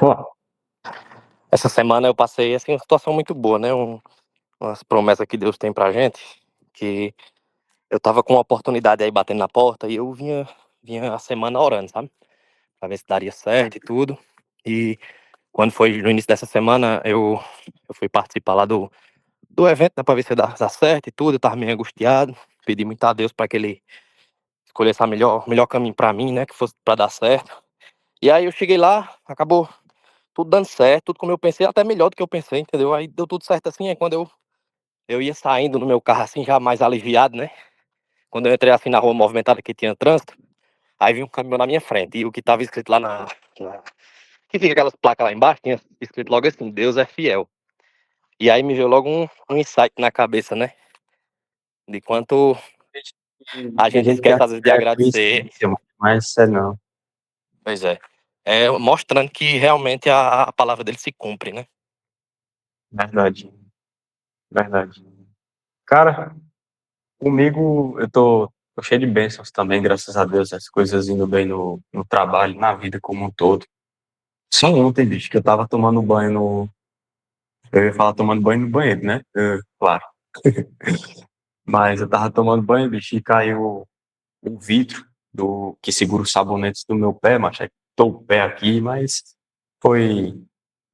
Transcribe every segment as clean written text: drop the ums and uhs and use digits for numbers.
Pô, Essa semana eu passei assim uma situação muito boa, né? Umas promessas que Deus tem pra gente, que eu tava com uma oportunidade aí batendo na porta e eu vinha a semana orando, sabe? Pra ver se daria certo e tudo. E quando foi no início dessa semana, eu fui participar lá do evento, né, pra ver se dá certo e tudo. Eu tava meio angustiado, pedi muito a Deus pra que Ele escolhesse a melhor caminho pra mim, né? Que fosse pra dar certo. E aí eu cheguei lá, acabou tudo dando certo, tudo como eu pensei, até melhor do que eu pensei, entendeu? Aí deu tudo certo assim, aí quando eu ia saindo no meu carro assim, já mais aliviado, né? Quando eu entrei assim na rua movimentada que tinha trânsito, aí vi um caminhão na minha frente. E o que tava escrito lá que fica aquelas placas lá embaixo, tinha escrito logo assim, Deus é fiel. E aí me veio logo um insight na cabeça, né? De quanto a tem gente gente que esquece acha às vezes que de é agradecer. coincidência, mas isso é não. Pois é. É mostrando que realmente a palavra dele se cumpre, né? Verdade, verdade. Cara, comigo tô cheio de bênçãos também, graças a Deus, as coisas indo bem no trabalho, na vida como um todo. Só ontem, bicho, que eu tava tomando banho no. Eu ia falar tomando banho no banheiro, né? Claro. Mas eu tava tomando banho, bicho, e caiu o vidro do que segura os sabonetes do meu pé, mas tô o pé aqui, mas foi,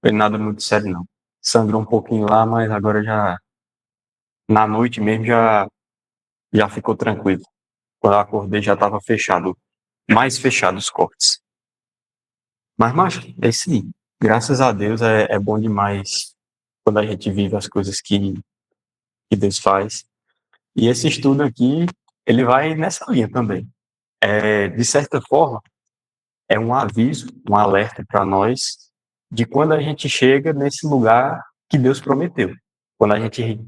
foi nada muito sério, não. Sangrou um pouquinho lá, mas agora já, na noite mesmo, já ficou tranquilo. Quando eu acordei já estava fechado, mais fechado os cortes. Mas, macho, é isso aí. Graças a Deus é bom demais quando a gente vive as coisas que Deus faz. E esse estudo aqui, ele vai nessa linha também. De certa forma, é um aviso, um alerta para nós de quando a gente chega nesse lugar que Deus prometeu. Quando a gente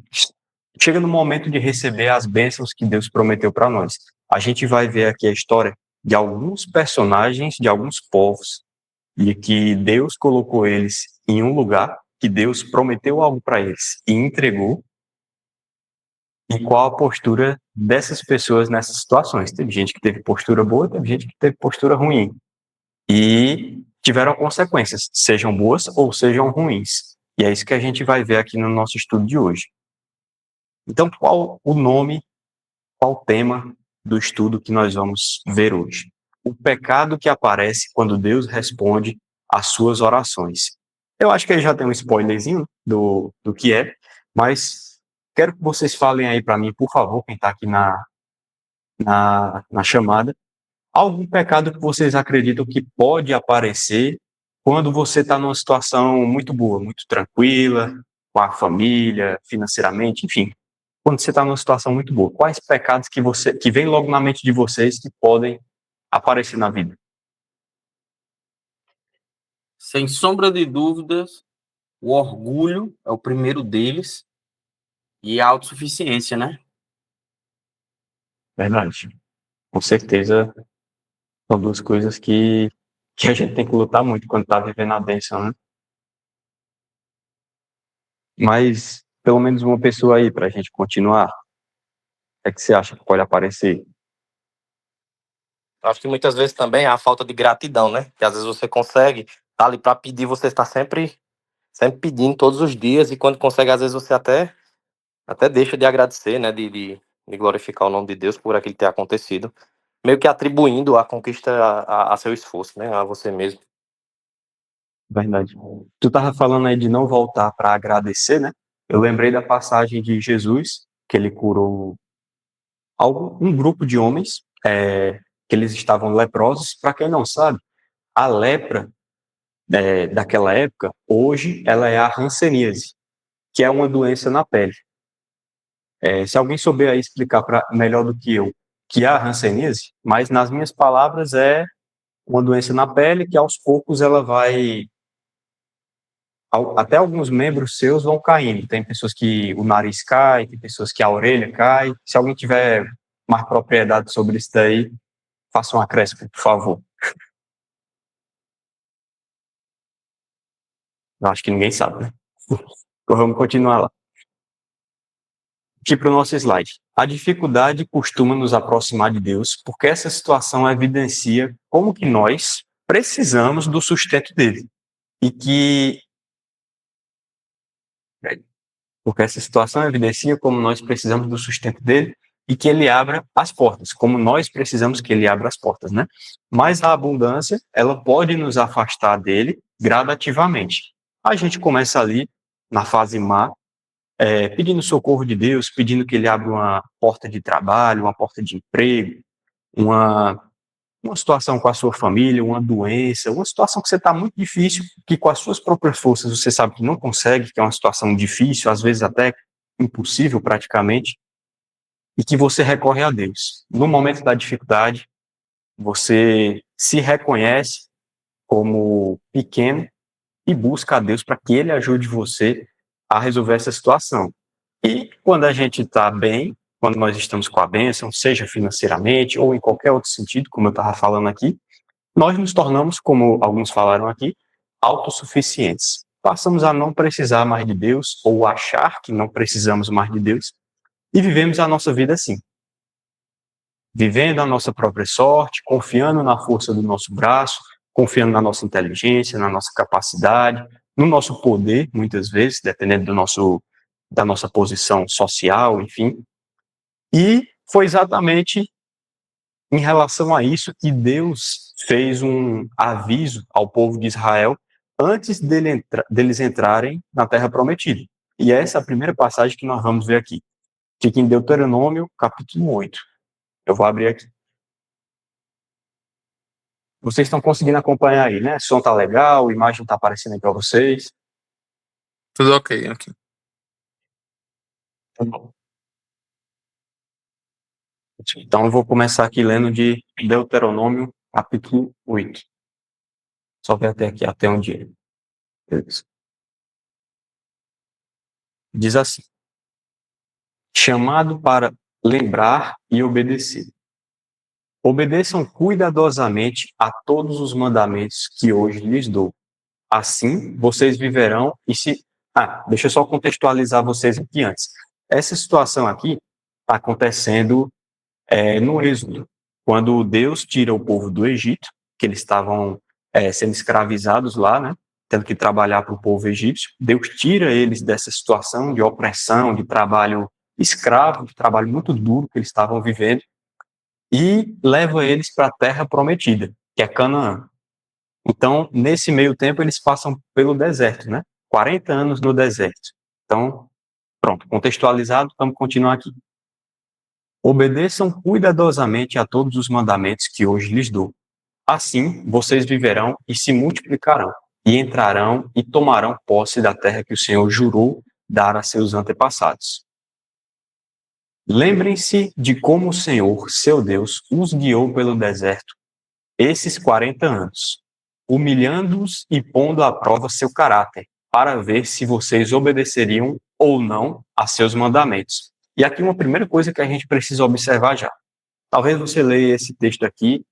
chega no momento de receber as bênçãos que Deus prometeu para nós. A gente vai ver aqui a história de alguns personagens, de alguns povos, e que Deus colocou eles em um lugar, que Deus prometeu algo para eles e entregou, e qual a postura dessas pessoas nessas situações. Teve gente que teve postura boa, teve gente que teve postura ruim. E tiveram consequências, sejam boas ou sejam ruins. E é isso que a gente vai ver aqui no nosso estudo de hoje. Então, qual o nome, qual o tema do estudo que nós vamos ver hoje? O pecado que aparece quando Deus responde às suas orações. Eu acho que aí já tem um spoilerzinho do que é, mas quero que vocês falem aí para mim, por favor, quem está aqui na chamada, algum pecado que vocês acreditam que pode aparecer quando você está numa situação muito boa, muito tranquila, com a família, financeiramente, enfim. Quando você está numa situação muito boa, quais pecados que vem logo na mente de vocês que podem aparecer na vida? Sem sombra de dúvidas, o orgulho é o primeiro deles e a autossuficiência, né? Verdade. Com certeza são duas coisas que a gente tem que lutar muito quando está vivendo a bênção, né? Mas pelo menos uma pessoa aí para a gente continuar. O que é que você acha que pode aparecer? Acho que muitas vezes também é a falta de gratidão, né? Que às vezes você consegue, tá ali pra pedir, você está sempre pedindo todos os dias, e quando consegue, às vezes você até deixa de agradecer, né? De glorificar o nome de Deus por aquilo ter acontecido. Meio que atribuindo a conquista a seu esforço, né? A você mesmo. Verdade. Tu tava falando aí de não voltar para agradecer, né? Eu lembrei da passagem de Jesus, que ele curou um grupo de homens, que eles estavam leprosos. Para quem não sabe, a lepra daquela época, hoje, ela é a hanseníase, que é uma doença na pele. Se alguém souber aí explicar melhor do que eu, que é a hanseníase, mas nas minhas palavras é uma doença na pele que aos poucos ela vai até alguns membros seus vão caindo. Tem pessoas que o nariz cai, tem pessoas que a orelha cai. Se alguém tiver mais propriedade sobre isso daí, faça um acréscimo, por favor. Eu acho que ninguém sabe, né? Então vamos continuar lá. Aqui para o nosso slide. A dificuldade costuma nos aproximar de Deus, porque essa situação evidencia como que nós precisamos do sustento dele. e que porque essa situação evidencia como nós precisamos do sustento dele e que ele abra as portas, como nós precisamos que ele abra as portas, né? Mas a abundância, ela pode nos afastar dele gradativamente. A gente começa ali na fase má, pedindo socorro de Deus, pedindo que ele abra uma porta de trabalho, uma porta de emprego, uma situação com a sua família, uma doença, uma situação que você está muito difícil, que com as suas próprias forças você sabe que não consegue, que é uma situação difícil, às vezes até impossível praticamente, e que você recorre a Deus. No momento da dificuldade, você se reconhece como pequeno e busca a Deus para que Ele ajude você a resolver essa situação. E quando a gente está bem, quando nós estamos com a bênção, seja financeiramente ou em qualquer outro sentido, como eu estava falando aqui, nós nos tornamos, como alguns falaram aqui, autossuficientes. Passamos a não precisar mais de Deus ou achar que não precisamos mais de Deus e vivemos a nossa vida assim, vivendo a nossa própria sorte, confiando na força do nosso braço, confiando na nossa inteligência, na nossa capacidade, no nosso poder, muitas vezes, dependendo da nossa posição social, enfim. E foi exatamente em relação a isso que Deus fez um aviso ao povo de Israel antes deles entrarem na Terra Prometida. E essa é a primeira passagem que nós vamos ver aqui. Fica em Deuteronômio, capítulo 8. Eu vou abrir aqui. Vocês estão conseguindo acompanhar aí, né? O som tá legal, a imagem tá aparecendo aí para vocês. Tudo ok aqui. Tá bom. Então eu vou começar aqui lendo de Deuteronômio, capítulo 8. Só ver até aqui, até onde diz assim: chamado para lembrar e obedecer. Obedeçam cuidadosamente a todos os mandamentos que hoje lhes dou. Assim, vocês viverão e se... deixa eu só contextualizar vocês aqui antes. Essa situação aqui está acontecendo no Êxodo, quando Deus tira o povo do Egito, que eles estavam sendo escravizados lá, né? Tendo que trabalhar para o povo egípcio. Deus tira eles dessa situação de opressão, de trabalho escravo, de trabalho muito duro que eles estavam vivendo, e leva eles para a terra prometida, que é Canaã. Então, nesse meio tempo, eles passam pelo deserto, né? 40 anos no deserto. Então, pronto, contextualizado, vamos continuar aqui. Obedeçam cuidadosamente a todos os mandamentos que hoje lhes dou. Assim, vocês viverão e se multiplicarão, e entrarão e tomarão posse da terra que o Senhor jurou dar a seus antepassados. Lembrem-se de como o Senhor, seu Deus, os guiou pelo deserto esses 40 anos, humilhando-os e pondo à prova seu caráter, para ver se vocês obedeceriam ou não a seus mandamentos. E aqui uma primeira coisa que a gente precisa observar já. Talvez você leia esse texto aqui,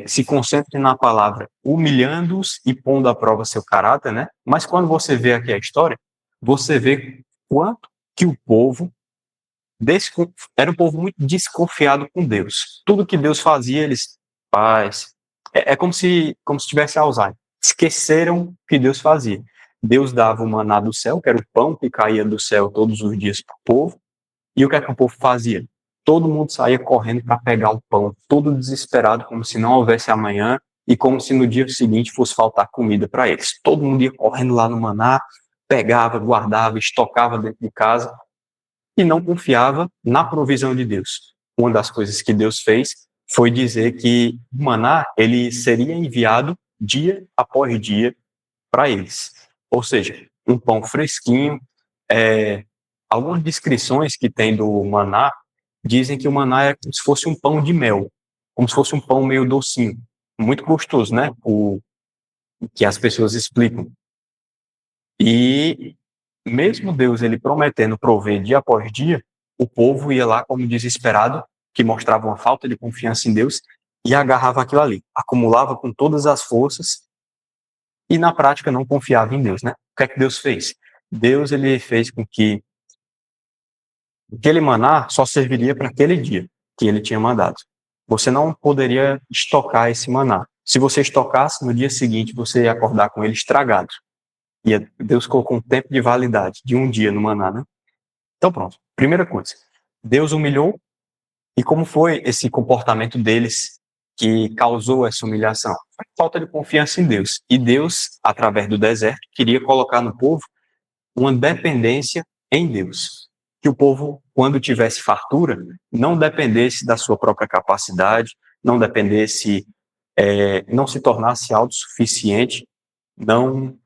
se concentre na palavra humilhando-os e pondo à prova seu caráter, né? Mas quando você vê aqui a história, você vê quanto que o povo era um povo muito desconfiado com Deus. Tudo que Deus fazia, eles faz. É como se tivesse Alzheimer. Esqueceram o que Deus fazia. Deus dava o maná do céu, que era o pão que caía do céu todos os dias para o povo. E o que é que o povo fazia? Todo mundo saía correndo para pegar o pão, todo desesperado, como se não houvesse amanhã e como se no dia seguinte fosse faltar comida para eles. Todo mundo ia correndo lá no maná, pegava, guardava, estocava dentro de casa e não confiava na provisão de Deus. Uma das coisas que Deus fez foi dizer que o maná ele seria enviado dia após dia para eles. Ou seja, um pão fresquinho. Algumas descrições que tem do maná dizem que o maná é como se fosse um pão de mel, como se fosse um pão meio docinho, muito gostoso, né? O que as pessoas explicam. E mesmo Deus ele prometendo prover dia após dia, o povo ia lá como desesperado, que mostrava uma falta de confiança em Deus, e agarrava aquilo ali, acumulava com todas as forças e na prática não confiava em Deus, né? O que é que Deus fez? Deus ele fez com que aquele maná só serviria para aquele dia que ele tinha mandado. Você não poderia estocar esse maná. Se você estocasse, no dia seguinte você ia acordar com ele estragado. Deus colocou um tempo de validade de um dia no maná, né? Então pronto, primeira coisa. Deus humilhou, e como foi esse comportamento deles que causou essa humilhação? Foi falta de confiança em Deus. E Deus, através do deserto, queria colocar no povo uma dependência em Deus. Que o povo, quando tivesse fartura, não dependesse da sua própria capacidade, não dependesse, não se tornasse autossuficiente, não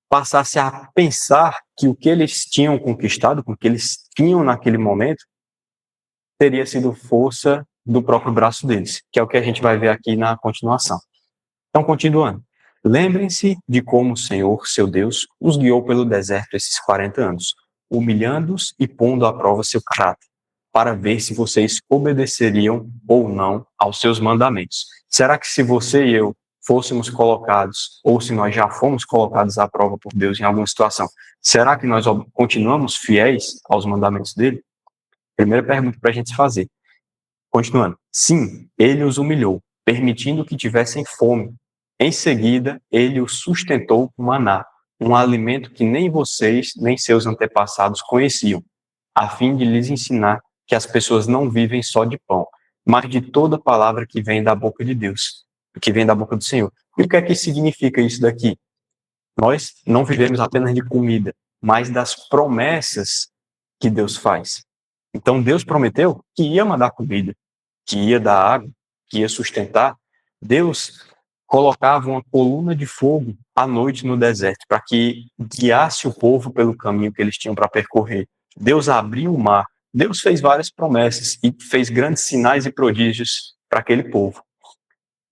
passasse a pensar que o que eles tinham conquistado, o que eles tinham naquele momento, teria sido força do próprio braço deles, que é o que a gente vai ver aqui na continuação. Então, continuando. Lembrem-se de como o Senhor, seu Deus, os guiou pelo deserto esses 40 anos, humilhando-os e pondo à prova seu caráter, para ver se vocês obedeceriam ou não aos seus mandamentos. Será que se você e eu fôssemos colocados, ou se nós já fomos colocados à prova por Deus em alguma situação, será que nós continuamos fiéis aos mandamentos dele? Primeira pergunta para a gente se fazer. Continuando. Sim, ele os humilhou, permitindo que tivessem fome. Em seguida, ele os sustentou com maná, um alimento que nem vocês, nem seus antepassados conheciam, a fim de lhes ensinar que as pessoas não vivem só de pão, mas de toda palavra que vem da boca de Deus, que vem da boca do Senhor. E o que é que significa isso daqui? Nós não vivemos apenas de comida, mas das promessas que Deus faz. Então, Deus prometeu que ia mandar comida, que ia dar água, que ia sustentar. Deus colocava uma coluna de fogo à noite no deserto para que guiasse o povo pelo caminho que eles tinham para percorrer. Deus abriu o mar. Deus fez várias promessas e fez grandes sinais e prodígios para aquele povo.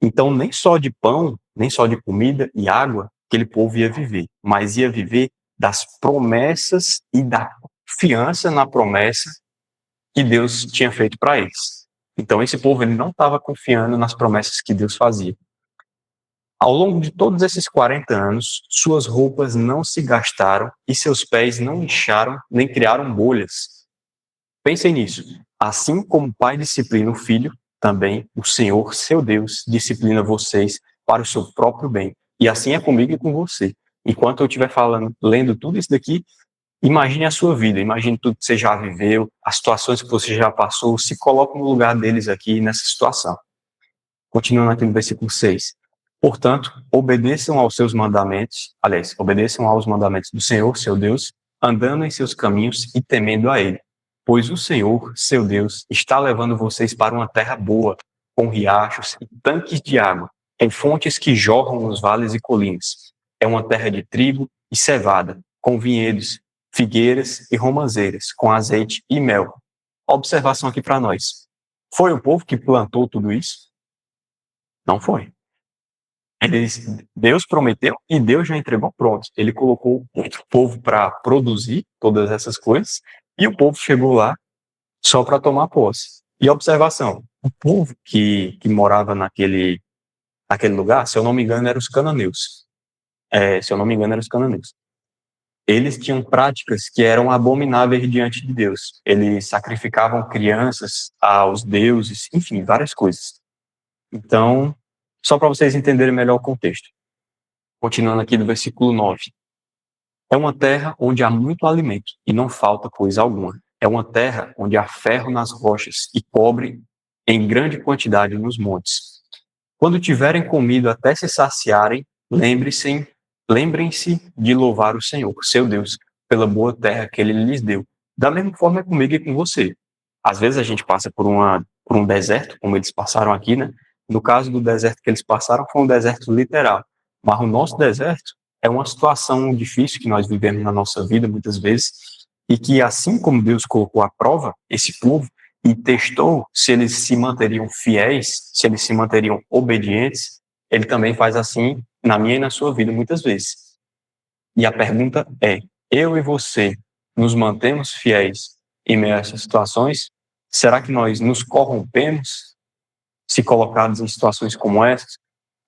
Então, nem só de pão, nem só de comida e água aquele povo ia viver, mas ia viver das promessas e da confiança na promessa que Deus tinha feito para eles. Então, esse povo ele não estava confiando nas promessas que Deus fazia. Ao longo de todos esses 40 anos, suas roupas não se gastaram e seus pés não incharam nem criaram bolhas. Pensem nisso. Assim como o pai disciplina o filho, também o Senhor, seu Deus, disciplina vocês para o seu próprio bem. E assim é comigo e com você. Enquanto eu estiver falando, lendo tudo isso daqui, imagine a sua vida, imagine tudo que você já viveu, as situações que você já passou, se coloque no lugar deles aqui nessa situação. Continuando aqui no versículo 6. Portanto, obedeçam aos seus mandamentos, aliás, obedeçam aos mandamentos do Senhor, seu Deus, andando em seus caminhos e temendo a Ele. Pois o Senhor, seu Deus, está levando vocês para uma terra boa, com riachos e tanques de água, em fontes que jorram nos vales e colinas. É uma terra de trigo e cevada, com vinhedos, figueiras e romãzeiras, com azeite e mel. Observação aqui para nós. Foi o povo que plantou tudo isso? Não foi. Deus prometeu e Deus já entregou pronto. Ele colocou outro povo para produzir todas essas coisas e o povo chegou lá só para tomar posse. E observação, o povo que morava naquele lugar, se eu não me engano, eram os cananeus. Se eu não me engano, eram os cananeus. Eles tinham práticas que eram abomináveis diante de Deus. Eles sacrificavam crianças aos deuses, enfim, várias coisas. Então, só para vocês entenderem melhor o contexto. Continuando aqui do versículo 9. É uma terra onde há muito alimento e não falta coisa alguma. É uma terra onde há ferro nas rochas e cobre em grande quantidade nos montes. Quando tiverem comido até se saciarem, lembrem-se de louvar o Senhor, seu Deus, pela boa terra que Ele lhes deu. Da mesma forma é comigo e com você. Às vezes a gente passa por um deserto, como eles passaram aqui, né? No caso do deserto que eles passaram, foi um deserto literal. Mas o nosso deserto é uma situação difícil que nós vivemos na nossa vida, muitas vezes, e que assim como Deus colocou à prova esse povo e testou se eles se manteriam fiéis, se eles se manteriam obedientes, Ele também faz assim na minha e na sua vida, muitas vezes. E a pergunta é, eu e você nos mantemos fiéis em meio a essas situações? Será que nós nos corrompemos se colocados em situações como essas?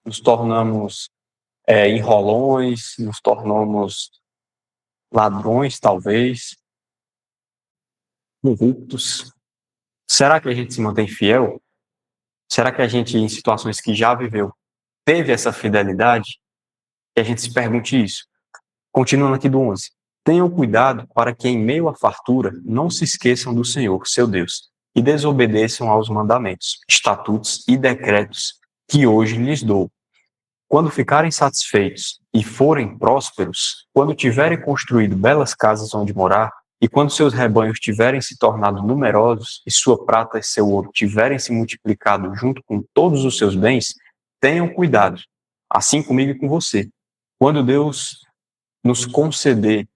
Nos tornamos enrolões, nos tornamos ladrões, talvez, corruptos. Será que a gente se mantém fiel? Será que a gente, em situações que já viveu, teve essa fidelidade, que a gente se pergunte isso. Continuando aqui do 11. Tenham cuidado para que em meio à fartura não se esqueçam do Senhor, seu Deus, e desobedeçam aos mandamentos, estatutos e decretos que hoje lhes dou. Quando ficarem satisfeitos e forem prósperos, quando tiverem construído belas casas onde morar, e quando seus rebanhos tiverem se tornado numerosos e sua prata e seu ouro tiverem se multiplicado junto com todos os seus bens, tenham cuidado, assim comigo e com você. Quando Deus nos conceder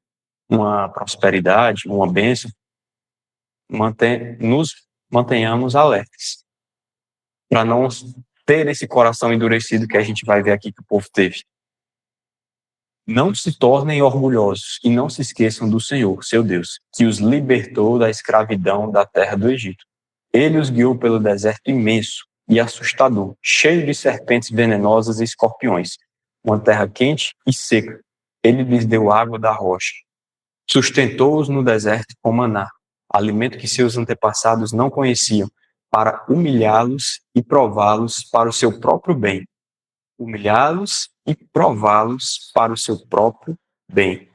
uma prosperidade, uma bênção, nos mantenhamos alertas, para não ter esse coração endurecido que a gente vai ver aqui que o povo teve. Não se tornem orgulhosos e não se esqueçam do Senhor, seu Deus, que os libertou da escravidão da terra do Egito. Ele os guiou pelo deserto imenso e assustador, cheio de serpentes venenosas e escorpiões, uma terra quente e seca. Ele lhes deu água da rocha. Sustentou-os no deserto com maná, alimento que seus antepassados não conheciam, para humilhá-los e prová-los para o seu próprio bem. Humilhá-los e prová-los para o seu próprio bem.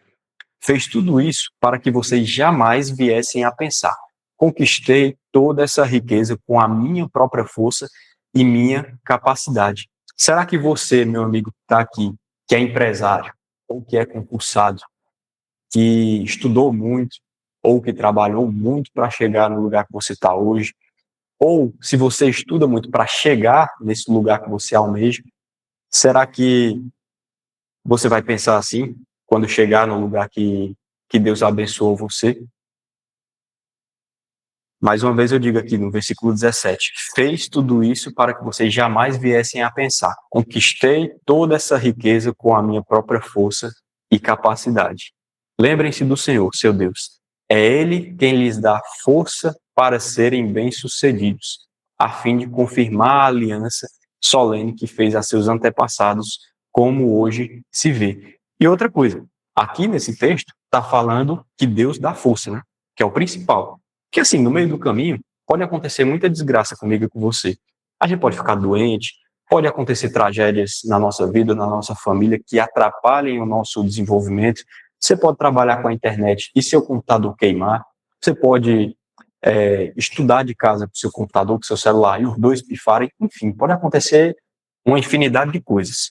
Fez tudo isso para que vocês jamais viessem a pensar: conquistei toda essa riqueza com a minha própria força e minha capacidade. Será que você, meu amigo, que está aqui, que é empresário, ou que é concursado, que estudou muito, ou que trabalhou muito para chegar no lugar que você está hoje, ou se você estuda muito para chegar nesse lugar que você almeja, será que você vai pensar assim quando chegar no lugar que Deus abençoou você? Mais uma vez eu digo aqui no versículo 17, fez tudo isso para que vocês jamais viessem a pensar: conquistei toda essa riqueza com a minha própria força e capacidade. Lembrem-se do Senhor, seu Deus. É Ele quem lhes dá força para serem bem-sucedidos, a fim de confirmar a aliança solene que fez a seus antepassados, como hoje se vê. E outra coisa, aqui nesse texto está falando que Deus dá força, né? Que é o principal. Porque assim, no meio do caminho, pode acontecer muita desgraça comigo e com você. A gente pode ficar doente, pode acontecer tragédias na nossa vida, na nossa família, que atrapalhem o nosso desenvolvimento. Você pode trabalhar com a internet e seu computador queimar. Você pode estudar de casa com seu computador, com seu celular, e os dois pifarem. Enfim, pode acontecer uma infinidade de coisas.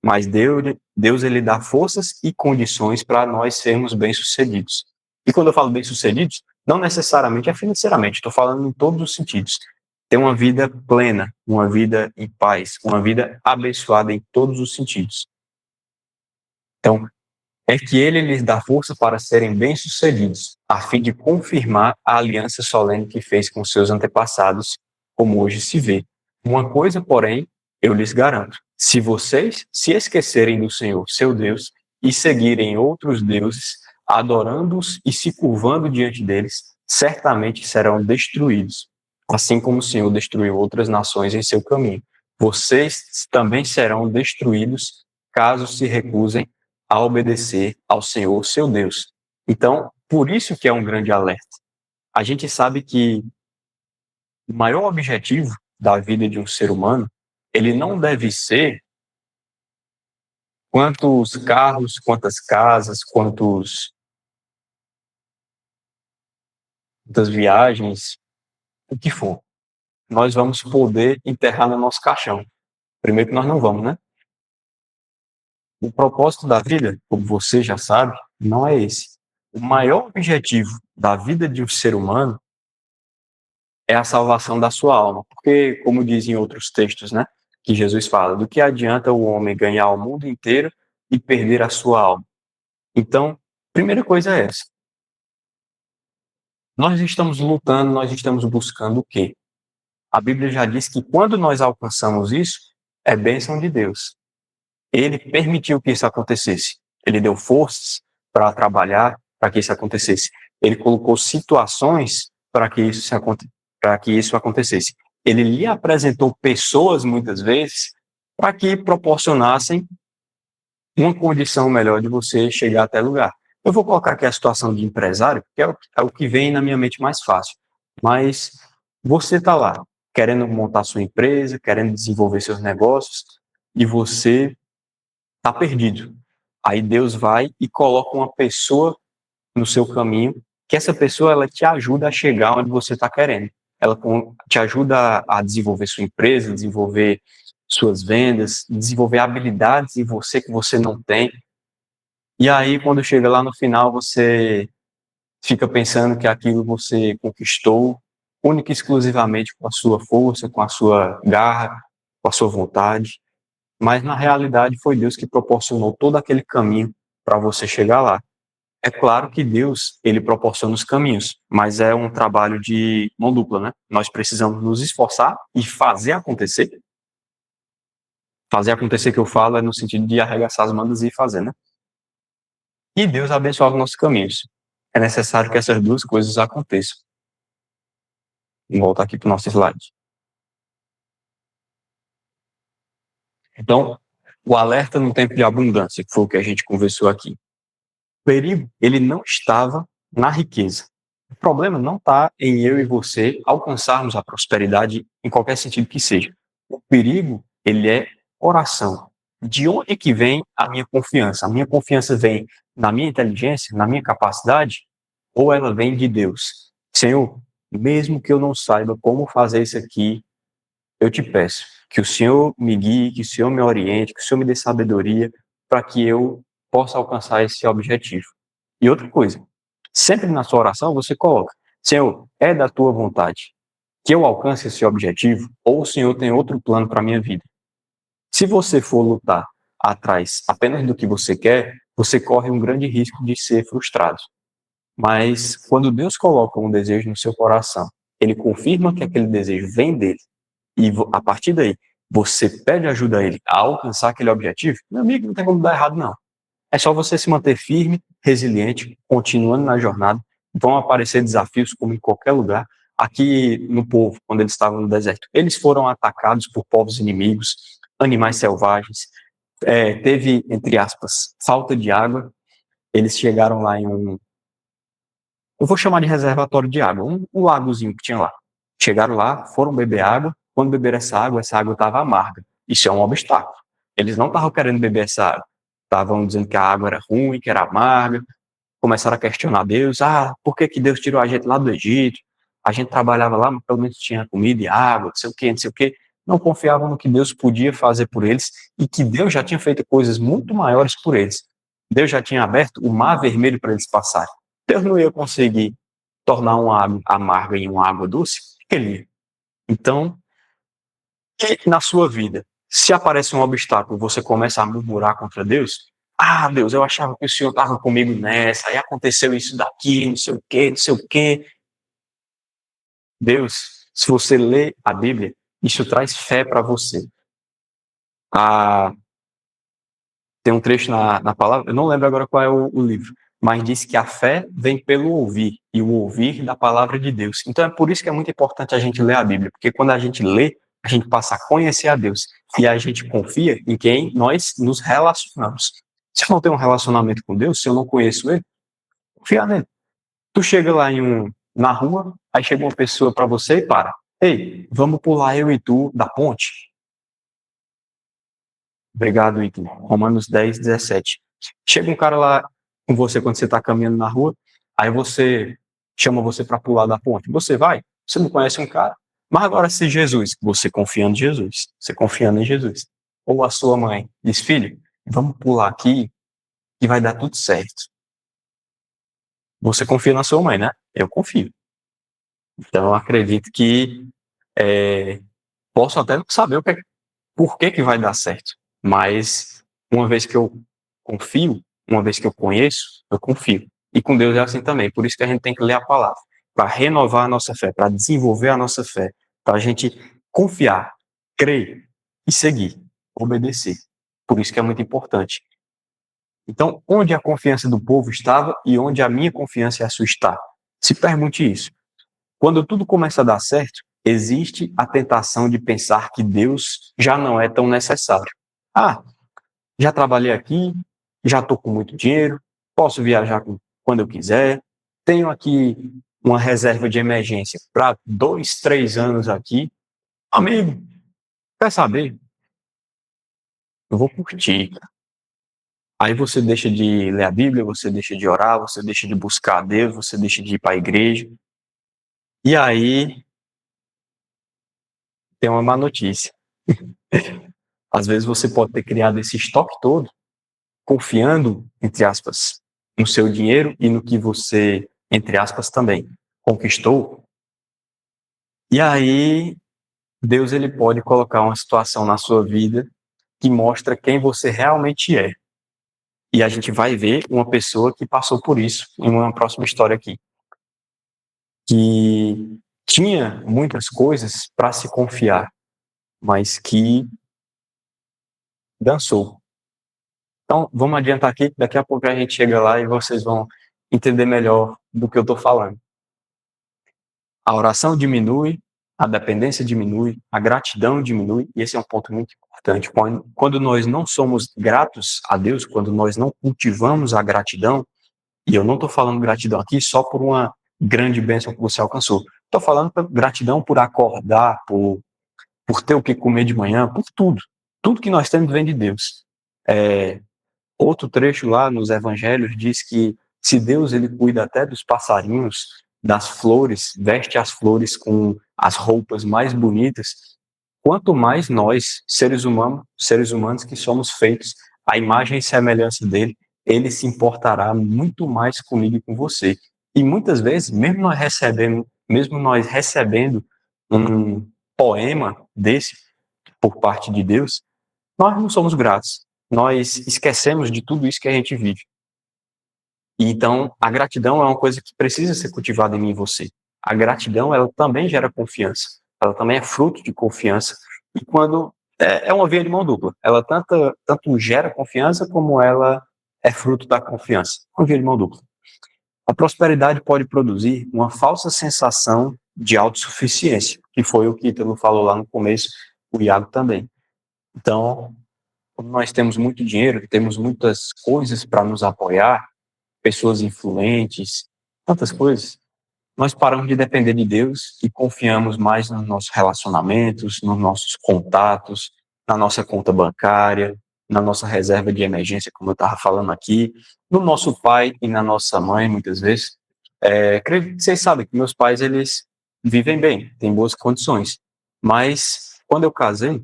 Mas Deus ele dá forças e condições para nós sermos bem-sucedidos. E quando eu falo bem-sucedidos, não necessariamente é financeiramente, estou falando em todos os sentidos. Ter uma vida plena, uma vida em paz, uma vida abençoada em todos os sentidos. Então, é que ele lhes dá força para serem bem-sucedidos, a fim de confirmar a aliança solene que fez com seus antepassados, como hoje se vê. Uma coisa, porém, eu lhes garanto: se vocês se esquecerem do Senhor, seu Deus, e seguirem outros deuses, adorando-os e se curvando diante deles, certamente serão destruídos, assim como o Senhor destruiu outras nações em seu caminho. Vocês também serão destruídos caso se recusem a obedecer ao Senhor, seu Deus. Então, por isso que é um grande alerta. A gente sabe que o maior objetivo da vida de um ser humano, ele não deve ser quantos carros, quantas casas, quantas viagens, o que for. Nós vamos poder enterrar no nosso caixão. Primeiro que nós não vamos, né? O propósito da vida, como você já sabe, não é esse. O maior objetivo da vida de um ser humano é a salvação da sua alma. Porque, como dizem outros textos, né, que Jesus fala, do que adianta o homem ganhar o mundo inteiro e perder a sua alma? Então, primeira coisa é essa. Nós estamos lutando, nós estamos buscando o quê? A Bíblia já diz que quando nós alcançamos isso, é bênção de Deus. Ele permitiu que isso acontecesse. Ele deu forças para trabalhar para que isso acontecesse. Ele colocou situações para que isso acontecesse. Ele lhe apresentou pessoas, muitas vezes, para que proporcionassem uma condição melhor de você chegar até lugar. Eu vou colocar aqui a situação de empresário, que é o que vem na minha mente mais fácil. Mas você está lá, querendo montar sua empresa, querendo desenvolver seus negócios, e você está perdido. Aí Deus vai e coloca uma pessoa no seu caminho, que essa pessoa ela te ajuda a chegar onde você está querendo. Ela te ajuda a desenvolver sua empresa, desenvolver suas vendas, desenvolver habilidades em você que você não tem. E aí, quando chega lá no final, você fica pensando que aquilo você conquistou única e exclusivamente com a sua força, com a sua garra, com a sua vontade. Mas na realidade foi Deus que proporcionou todo aquele caminho para você chegar lá. É claro que Deus, ele proporciona os caminhos, mas é um trabalho de mão dupla, né? Nós precisamos nos esforçar e fazer acontecer. Fazer acontecer que eu falo é no sentido de arregaçar as mangas e fazer, né? E Deus abençoar os nossos caminhos. É necessário que essas duas coisas aconteçam. Vou voltar aqui para o nosso slide. Então, o alerta no tempo de abundância, que foi o que a gente conversou aqui. O perigo, ele não estava na riqueza. O problema não está em eu e você alcançarmos a prosperidade em qualquer sentido que seja. O perigo, ele é oração. De onde que vem a minha confiança? A minha confiança vem na minha inteligência, na minha capacidade, ou ela vem de Deus? Senhor, mesmo que eu não saiba como fazer isso aqui, eu te peço que o Senhor me guie, que o Senhor me oriente, que o Senhor me dê sabedoria para que eu possa alcançar esse objetivo. E outra coisa, sempre na sua oração você coloca: Senhor, é da tua vontade que eu alcance esse objetivo ou o Senhor tem outro plano para a minha vida? Se você for lutar atrás apenas do que você quer, você corre um grande risco de ser frustrado. Mas quando Deus coloca um desejo no seu coração, ele confirma que aquele desejo vem dele e a partir daí você pede ajuda a ele a alcançar aquele objetivo, meu amigo, não tem como dar errado não. É só você se manter firme, resiliente, continuando na jornada. Vão aparecer desafios como em qualquer lugar. Aqui no povo, quando eles estavam no deserto, eles foram atacados por povos inimigos, animais selvagens. Teve, entre aspas, falta de água. Eles chegaram lá em eu vou chamar de reservatório de água, um lagozinho que tinha lá. Chegaram lá, foram beber água. Quando beberam essa água estava amarga. Isso é um obstáculo. Eles não estavam querendo beber essa água. Estavam dizendo que a água era ruim, que era amarga. Começaram a questionar Deus. Por que Deus tirou a gente lá do Egito? A gente trabalhava lá, mas pelo menos tinha comida e água, não sei o quê, não sei o quê. Não confiavam no que Deus podia fazer por eles e que Deus já tinha feito coisas muito maiores por eles. Deus já tinha aberto o mar vermelho para eles passarem. Deus não ia conseguir tornar uma água amarga em uma água doce? Ele ia. Então, na sua vida, se aparece um obstáculo, você começa a murmurar contra Deus, Deus, eu achava que o Senhor estava comigo nessa, aí aconteceu isso daqui, não sei o quê, não sei o quê. Deus, se você lê a Bíblia, isso traz fé para você. Tem um trecho na palavra, eu não lembro agora qual é o livro, mas diz que a fé vem pelo ouvir, e o ouvir da palavra de Deus. Então é por isso que é muito importante a gente ler a Bíblia, porque quando a gente lê, a gente passa a conhecer a Deus, e a gente confia em quem nós nos relacionamos. Se eu não tenho um relacionamento com Deus, se eu não conheço Ele, confia nele. Tu chega lá na rua, aí chega uma pessoa para você e para. Ei, vamos pular eu e tu da ponte? Obrigado, Ítalo. Romanos 10, 17. Chega um cara lá com você quando você está caminhando na rua, aí você chama você para pular da ponte. Você vai? Você não conhece um cara? Mas agora se Jesus, você confiando em Jesus, você confiando em Jesus, ou a sua mãe diz, filho, vamos pular aqui e vai dar tudo certo. Você confia na sua mãe, né? Eu confio. Então eu acredito que posso até não saber por que vai dar certo, mas uma vez que eu confio, uma vez que eu conheço, eu confio. E com Deus é assim também. Por isso que a gente tem que ler a palavra, para renovar a nossa fé, para desenvolver a nossa fé, para a gente confiar, crer e seguir, obedecer. Por isso que é muito importante. Então, onde a confiança do povo estava e onde a minha confiança e a sua está? Se pergunte isso. Quando tudo começa a dar certo, existe a tentação de pensar que Deus já não é tão necessário. Já trabalhei aqui, já estou com muito dinheiro, posso viajar quando eu quiser, tenho aqui uma reserva de emergência para 2, 3 anos aqui. Amigo, quer saber? eu vou curtir, cara. Aí você deixa de ler a Bíblia, você deixa de orar, você deixa de buscar a Deus, você deixa de ir para a igreja. E aí tem uma má notícia. Às vezes você pode ter criado esse estoque todo, confiando, entre aspas, no seu dinheiro e no que você, entre aspas, também conquistou. E aí Deus ele pode colocar uma situação na sua vida que mostra quem você realmente é. E a gente vai ver uma pessoa que passou por isso em uma próxima história aqui, que tinha muitas coisas para se confiar, mas que dançou. Então, vamos adiantar aqui, daqui a pouco a gente chega lá e vocês vão entender melhor do que eu estou falando. A oração diminui, a dependência diminui, a gratidão diminui, e esse é um ponto muito importante. Quando nós não somos gratos a Deus, quando nós não cultivamos a gratidão, e eu não estou falando gratidão aqui só por uma grande bênção que você alcançou. Estou falando gratidão por acordar, por ter o que comer de manhã, por tudo. Tudo que nós temos vem de Deus. Outro trecho lá nos evangelhos diz que se Deus ele cuida até dos passarinhos, das flores, veste as flores com as roupas mais bonitas, quanto mais nós, seres humanos que somos feitos à imagem e semelhança dele, ele se importará muito mais comigo e com você. E muitas vezes, mesmo nós recebendo um poema desse por parte de Deus, nós não somos gratos. Nós esquecemos de tudo isso que a gente vive. E então, a gratidão é uma coisa que precisa ser cultivada em mim e você. A gratidão, ela também gera confiança. Ela também é fruto de confiança. E quando é uma via de mão dupla. Ela tanto gera confiança como ela é fruto da confiança. Uma via de mão dupla. A prosperidade pode produzir uma falsa sensação de autossuficiência, que foi o que Ítalo falou lá no começo, o Iago também. Então, quando nós temos muito dinheiro, temos muitas coisas para nos apoiar, pessoas influentes, tantas coisas, nós paramos de depender de Deus e confiamos mais nos nossos relacionamentos, nos nossos contatos, na nossa conta bancária, na nossa reserva de emergência, como eu estava falando aqui, no nosso pai e na nossa mãe, muitas vezes. Creio que vocês sabem que meus pais, eles vivem bem, têm boas condições, mas quando eu casei,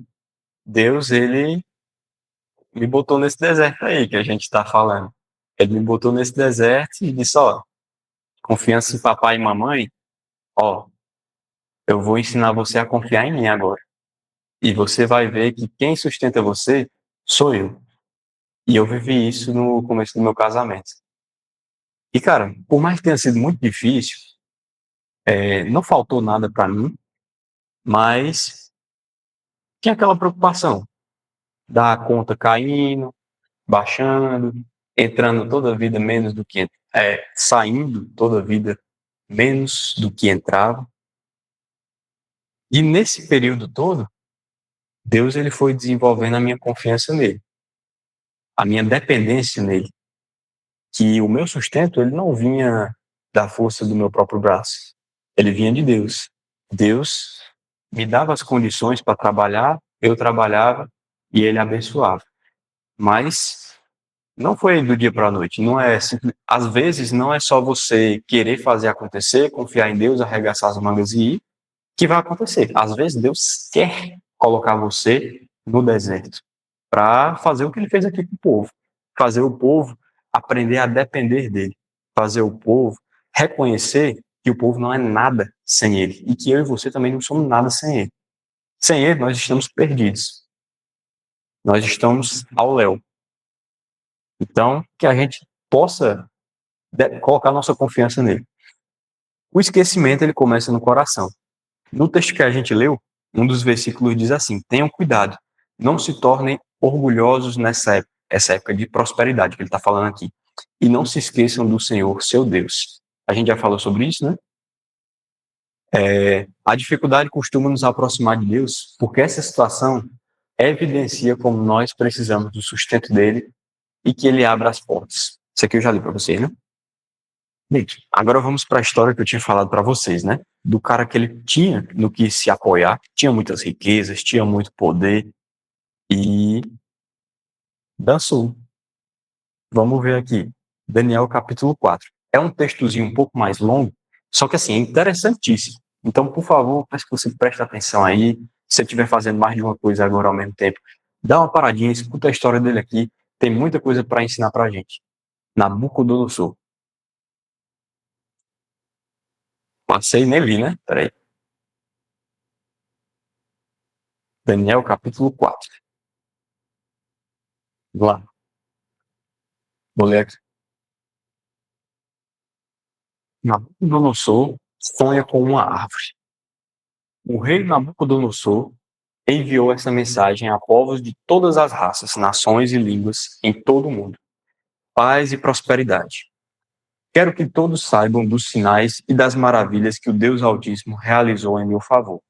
Deus, ele me botou nesse deserto aí que a gente está falando. Ele me botou nesse deserto e disse, ó, confiança em papai e mamãe, ó, eu vou ensinar você a confiar em mim agora. E você vai ver que quem sustenta você sou eu. E eu vivi isso no começo do meu casamento. E, cara, por mais que tenha sido muito difícil, não faltou nada para mim, mas tinha aquela preocupação da conta caindo, baixando, entrando toda a vida menos do que saindo toda a vida menos do que entrava. E nesse período todo, Deus ele foi desenvolvendo a minha confiança nele, a minha dependência nele, que o meu sustento ele não vinha da força do meu próprio braço, ele vinha de Deus. Deus me dava as condições para trabalhar, eu trabalhava e ele abençoava. Mas não foi do dia para a noite, não é simples. Às vezes não é só você querer fazer acontecer, confiar em Deus, arregaçar as mangas e ir, que vai acontecer. Às vezes Deus quer colocar você no deserto para fazer o que ele fez aqui com o povo. Fazer o povo aprender a depender dele. Fazer o povo reconhecer que o povo não é nada sem ele e que eu e você também não somos nada sem ele. Sem ele, nós estamos perdidos. Nós estamos ao léu. Então, que a gente possa colocar nossa confiança nele. O esquecimento, ele começa no coração. No texto que a gente leu, um dos versículos diz assim: tenham cuidado, não se tornem orgulhosos essa época de prosperidade que ele está falando aqui. E não se esqueçam do Senhor, seu Deus. A gente já falou sobre isso, né? A dificuldade costuma nos aproximar de Deus, porque essa situação evidencia como nós precisamos do sustento dele e que ele abra as portas. Isso aqui eu já li para vocês, né? Bem, agora vamos para a história que eu tinha falado para vocês, né? Do cara que ele tinha no que se apoiar, tinha muitas riquezas, tinha muito poder e dançou. Vamos ver aqui. Daniel capítulo 4. É um textozinho um pouco mais longo, só que assim, é interessantíssimo. Então, por favor, peço que você preste atenção aí. Se você estiver fazendo mais de uma coisa agora ao mesmo tempo, dá uma paradinha, escuta a história dele aqui. Tem muita coisa para ensinar pra gente. Nabucodonosor. Passei nem vi, né? Peraí. Daniel capítulo 4. Vamos lá. Vou ler aqui. Nabucodonosor sonha com uma árvore. O rei Nabucodonosor enviou essa mensagem a povos de todas as raças, nações e línguas em todo o mundo. Paz e prosperidade. Quero que todos saibam dos sinais e das maravilhas que o Deus Altíssimo realizou em meu favor.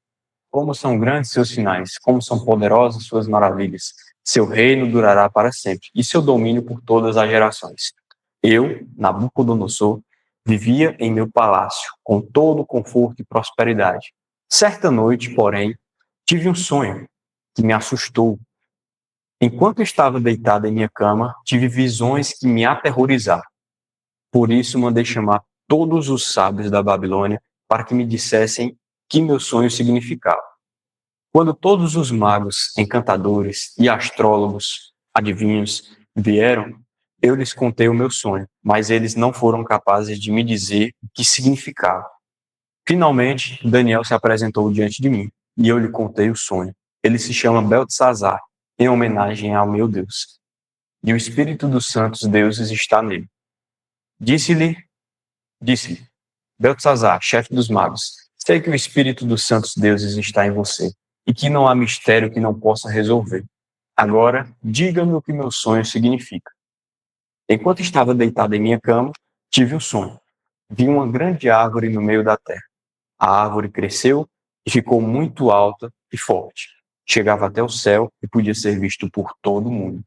Como são grandes seus sinais, como são poderosas suas maravilhas. Seu reino durará para sempre e seu domínio por todas as gerações. Eu, Nabucodonosor, vivia em meu palácio com todo conforto e prosperidade. Certa noite, porém, tive um sonho que me assustou. Enquanto estava deitado em minha cama, tive visões que me aterrorizaram. Por isso mandei chamar todos os sábios da Babilônia para que me dissessem que meu sonho significava. Quando todos os magos, encantadores e astrólogos, adivinhos, vieram, eu lhes contei o meu sonho, mas eles não foram capazes de me dizer o que significava. Finalmente, Daniel se apresentou diante de mim, e eu lhe contei o sonho. Ele se chama Beltesazar, em homenagem ao meu Deus. E o Espírito dos Santos Deuses está nele. Disse-lhe, Beltesazar, chefe dos magos, sei que o Espírito dos Santos Deuses está em você, e que não há mistério que não possa resolver. Agora, diga-me o que meu sonho significa. Enquanto estava deitado em minha cama, tive um sonho. Vi uma grande árvore no meio da terra. A árvore cresceu e ficou muito alta e forte. Chegava até o céu e podia ser visto por todo mundo.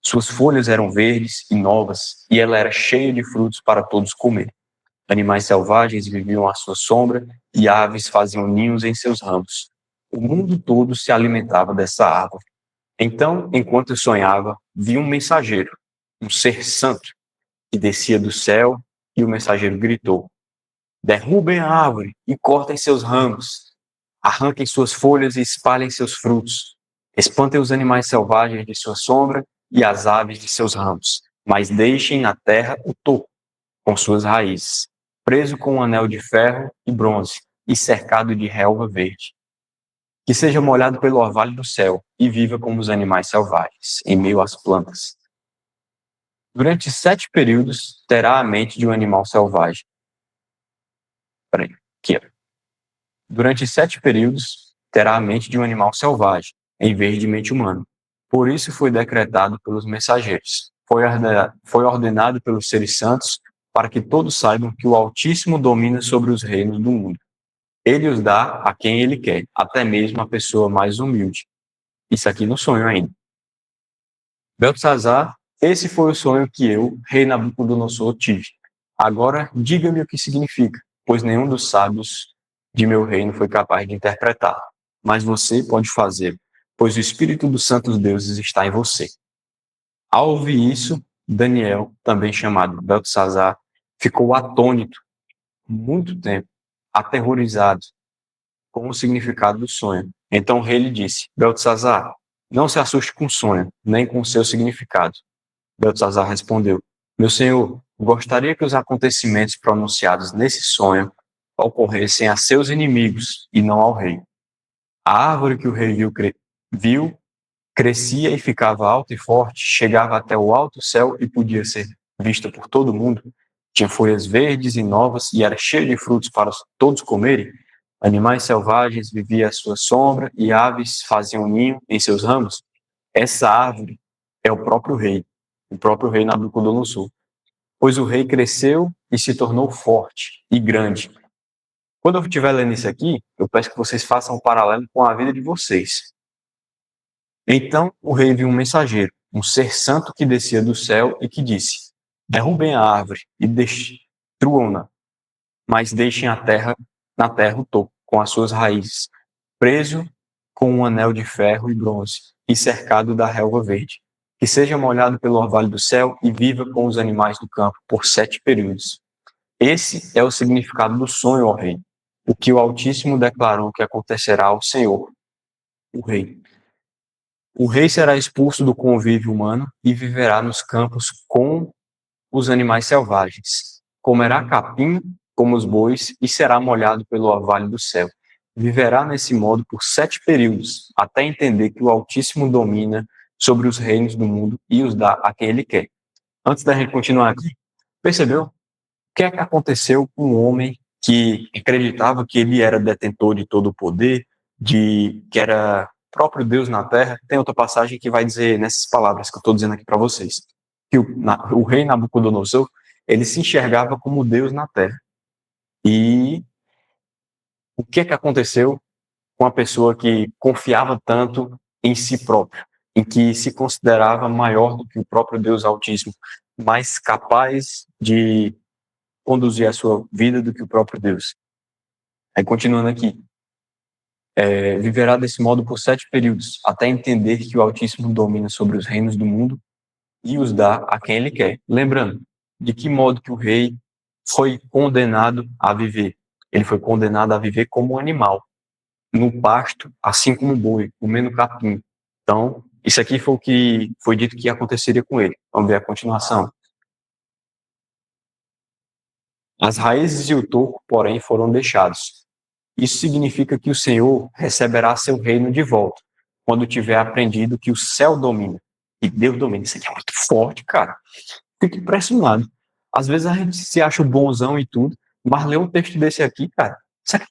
Suas folhas eram verdes e novas, e ela era cheia de frutos para todos comer. Animais selvagens viviam à sua sombra e aves faziam ninhos em seus ramos. O mundo todo se alimentava dessa árvore. Então, enquanto eu sonhava, vi um mensageiro, um ser santo, que descia do céu, e o mensageiro gritou: derrubem a árvore e cortem seus ramos. Arranquem suas folhas e espalhem seus frutos. Espantem os animais selvagens de sua sombra e as aves de seus ramos. Mas deixem na terra o toco, com suas raízes, preso com um anel de ferro e bronze e cercado de relva verde. Que seja molhado pelo orvalho do céu e viva como os animais selvagens, em meio às plantas. Durante 7 períodos, terá a mente de um animal selvagem. Peraí, aqui, ó. Durante 7 períodos, terá a mente de um animal selvagem, em vez de mente humana. Por isso foi decretado pelos mensageiros. Foi ordenado pelos seres santos para que todos saibam que o Altíssimo domina sobre os reinos do mundo. Ele os dá a quem ele quer, até mesmo a pessoa mais humilde. Isso aqui no sonho ainda. Beltesazar, esse foi o sonho que eu, rei Nabucodonosor, tive. Agora, diga-me o que significa, pois nenhum dos sábios de meu reino foi capaz de interpretar. Mas você pode fazer, pois o Espírito dos Santos Deuses está em você. Ao ouvir isso, Daniel, também chamado Beltesazar, ficou atônito muito tempo, aterrorizado com o significado do sonho. Então o rei lhe disse: Beltesazar, não se assuste com o sonho, nem com o seu significado. Beltesazar respondeu: meu senhor, gostaria que os acontecimentos pronunciados nesse sonho ocorressem a seus inimigos e não ao rei. A árvore que o rei viu crescia e ficava alta e forte, chegava até o alto céu e podia ser vista por todo mundo. Tinha folhas verdes e novas e era cheia de frutos para todos comerem. Animais selvagens viviam à sua sombra e aves faziam ninho em seus ramos. Essa árvore é o próprio rei Nabucodonosor. Pois o rei cresceu e se tornou forte e grande. Quando eu estiver lendo isso aqui, eu peço que vocês façam um paralelo com a vida de vocês. Então o rei viu um mensageiro, um ser santo que descia do céu e que disse: derrubem a árvore e destruam-na, mas deixem na terra o toco, com as suas raízes, preso com um anel de ferro e bronze e cercado da relva verde. que seja molhado pelo orvalho do céu e viva com os animais do campo por 7 períodos. Esse é o significado do sonho, ó rei, o que o Altíssimo declarou que acontecerá ao Senhor, o rei. O rei será expulso do convívio humano e viverá nos campos com os animais selvagens. Comerá capim como os bois e será molhado pelo orvalho do céu. Viverá nesse modo por 7 períodos, até entender que o Altíssimo domina sobre os reinos do mundo e os dá a quem ele quer. Antes da gente continuar aqui, percebeu? O que é que aconteceu com um homem que acreditava que ele era detentor de todo o poder, que era próprio Deus na terra? Tem outra passagem que vai dizer nessas palavras que eu estou dizendo aqui para vocês, que o rei Nabucodonosor, ele se enxergava como Deus na terra. E o que é que aconteceu com a pessoa que confiava tanto em si próprio, em que se considerava maior do que o próprio Deus Altíssimo, mais capaz de conduzir a sua vida do que o próprio Deus? Aí, continuando aqui, viverá desse modo por 7 períodos, até entender que o Altíssimo domina sobre os reinos do mundo e os dá a quem ele quer. Lembrando, de que modo que o rei foi condenado a viver? Ele foi condenado a viver como um animal, no pasto, assim como o boi, comendo capim. Então, isso aqui foi o que foi dito que aconteceria com ele. Vamos ver a continuação. As raízes e o tronco, porém, foram deixados. Isso significa que o Senhor receberá seu reino de volta, quando tiver aprendido que o céu domina e Deus domina. Isso aqui é muito forte, cara. Fico impressionado. Às vezes a gente se acha bonzão e tudo, mas ler um texto desse aqui, cara, sabe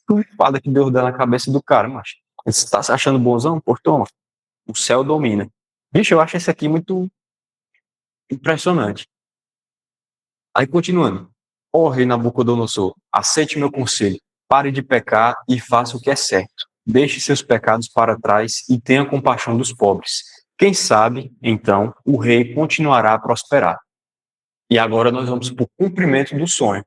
que espada que Deus dá na cabeça do cara, macho? Você tá se achando bonzão? Pô, toma. O céu domina. Bicho, eu acho esse aqui muito impressionante. Aí, continuando. Ó rei Nabucodonosor, aceite meu conselho. Pare de pecar e faça o que é certo. Deixe seus pecados para trás e tenha compaixão dos pobres. Quem sabe, então, o rei continuará a prosperar. E agora nós vamos para o cumprimento do sonho.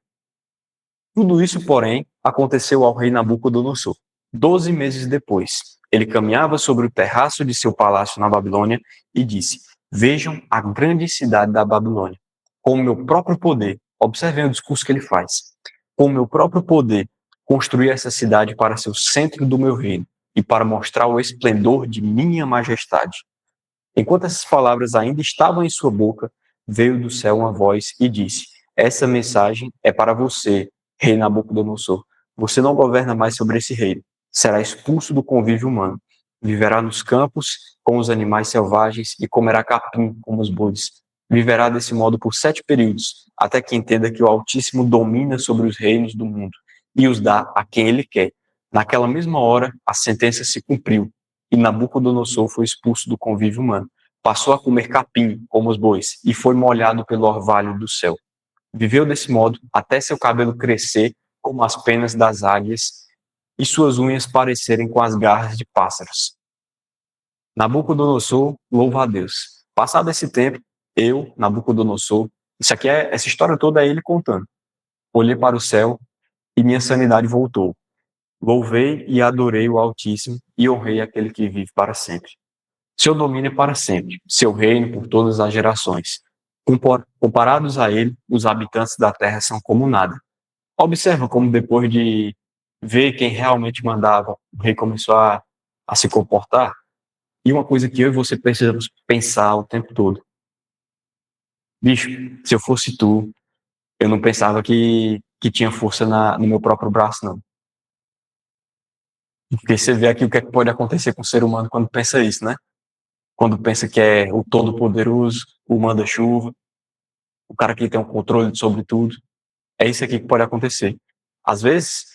Tudo isso, porém, aconteceu ao rei Nabucodonosor. 12 meses depois, ele caminhava sobre o terraço de seu palácio na Babilônia e disse: Vejam a grande cidade da Babilônia. Com o meu próprio poder, observem o discurso que ele faz. Com o meu próprio poder, construí essa cidade para ser o centro do meu reino e para mostrar o esplendor de minha majestade. Enquanto essas palavras ainda estavam em sua boca, veio do céu uma voz e disse: Essa mensagem é para você, rei Nabucodonosor. Você não governa mais sobre esse reino. Será expulso do convívio humano. Viverá nos campos com os animais selvagens e comerá capim como os bois. Viverá desse modo por 7 períodos, até que entenda que o Altíssimo domina sobre os reinos do mundo e os dá a quem ele quer. Naquela mesma hora, a sentença se cumpriu e Nabucodonosor foi expulso do convívio humano. Passou a comer capim, como os bois, e foi molhado pelo orvalho do céu. Viveu desse modo até seu cabelo crescer como as penas das águias e suas unhas parecerem com as garras de pássaros. Nabucodonosor louva a Deus. Passado esse tempo, eu, Nabucodonosor, essa história toda é ele contando. Olhei para o céu e minha sanidade voltou. Louvei e adorei o Altíssimo e honrei aquele que vive para sempre. Seu domínio é para sempre, seu reino por todas as gerações. Comparados a ele, os habitantes da terra são como nada. Observa como depois de ver quem realmente mandava, o rei começou a se comportar. E uma coisa que eu e você precisamos pensar o tempo todo. Bicho, se eu fosse tu, eu não pensava que tinha força no meu próprio braço, não. Porque você vê aqui o que é que pode acontecer com o ser humano quando pensa isso, né? Quando pensa que é o todo-poderoso, o manda-chuva, o cara que tem um controle sobre tudo. É isso aqui que pode acontecer. Às vezes,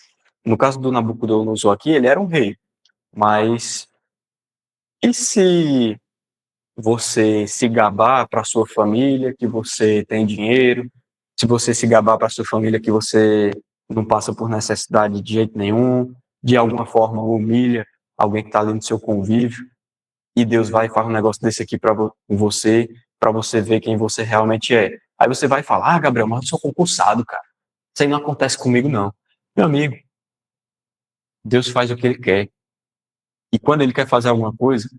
no caso do Nabucodonosor aqui, ele era um rei, mas e se você se gabar para sua família que você tem dinheiro, se você se gabar para sua família que você não passa por necessidade de jeito nenhum, de alguma forma humilha alguém que está ali no seu convívio, e Deus vai e faz um negócio desse aqui para você ver quem você realmente é. Aí você vai falar: Gabriel, mas eu sou concursado, cara. Isso aí não acontece comigo, não. Meu amigo, Deus faz o que ele quer. E quando ele quer fazer alguma coisa,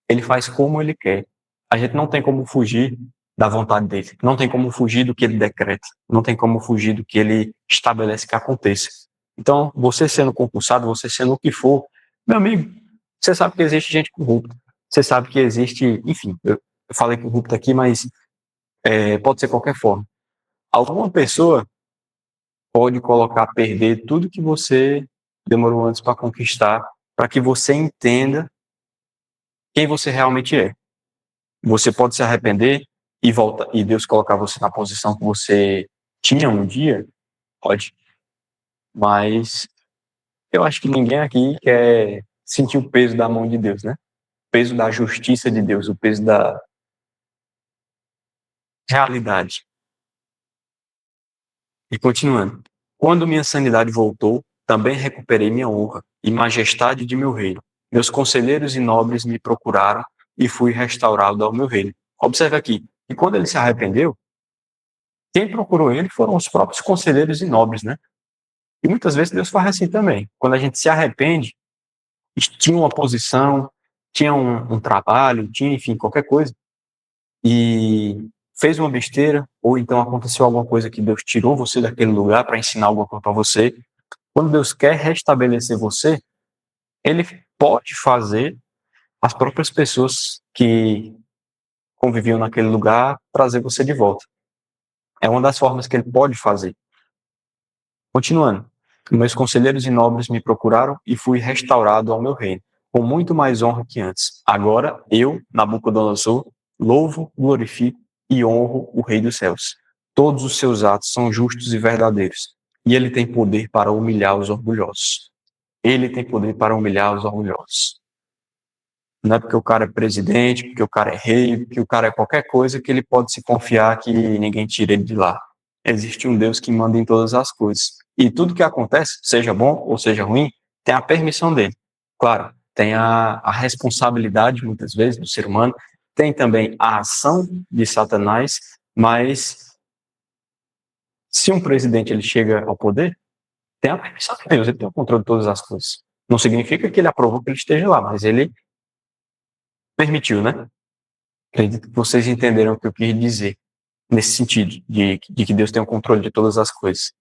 ele faz como ele quer. A gente não tem como fugir da vontade dele. Não tem como fugir do que ele decreta. Não tem como fugir do que ele estabelece que aconteça. Então, você sendo concursado, você sendo o que for, meu amigo, você sabe que existe gente corrupta. Você sabe que existe, enfim, eu falei corrupta aqui, mas pode ser qualquer forma. Alguma pessoa pode colocar a perder tudo que você demorou antes para conquistar, para que você entenda quem você realmente é. Você pode se arrepender e volta e Deus colocar você na posição que você tinha um dia, pode. Mas eu acho que ninguém aqui quer sentir o peso da mão de Deus, né? O peso da justiça de Deus, o peso da realidade. E continuando. Quando minha sanidade voltou, também recuperei minha honra e majestade de meu reino. Meus conselheiros e nobres me procuraram e fui restaurado ao meu reino. Observe aqui, e quando ele se arrependeu, quem procurou ele foram os próprios conselheiros e nobres, né? E muitas vezes Deus faz assim também. Quando a gente se arrepende, tinha uma posição, tinha um trabalho, tinha, enfim, qualquer coisa, e fez uma besteira, ou então aconteceu alguma coisa que Deus tirou você daquele lugar para ensinar alguma coisa para você. Quando Deus quer restabelecer você, ele pode fazer as próprias pessoas que conviviam naquele lugar trazer você de volta. É uma das formas que ele pode fazer. Continuando. Meus conselheiros e nobres me procuraram e fui restaurado ao meu reino, com muito mais honra que antes. Agora eu, Nabucodonosor, louvo, glorifico e honro o Rei dos céus. Todos os seus atos são justos e verdadeiros, e ele tem poder para humilhar os orgulhosos. Ele tem poder para humilhar os orgulhosos. Não é porque o cara é presidente, porque o cara é rei, porque o cara é qualquer coisa que ele pode se confiar que ninguém tira ele de lá. Existe um Deus que manda em todas as coisas. E tudo que acontece, seja bom ou seja ruim, tem a permissão dele. Claro, tem a responsabilidade, muitas vezes, do ser humano, tem também a ação de Satanás, mas se um presidente ele chega ao poder, tem a permissão de Deus, ele tem o controle de todas as coisas. Não significa que ele aprovou que ele esteja lá, mas ele permitiu, né? Acredito que vocês entenderam o que eu quis dizer nesse sentido, de que Deus tem o controle de todas as coisas.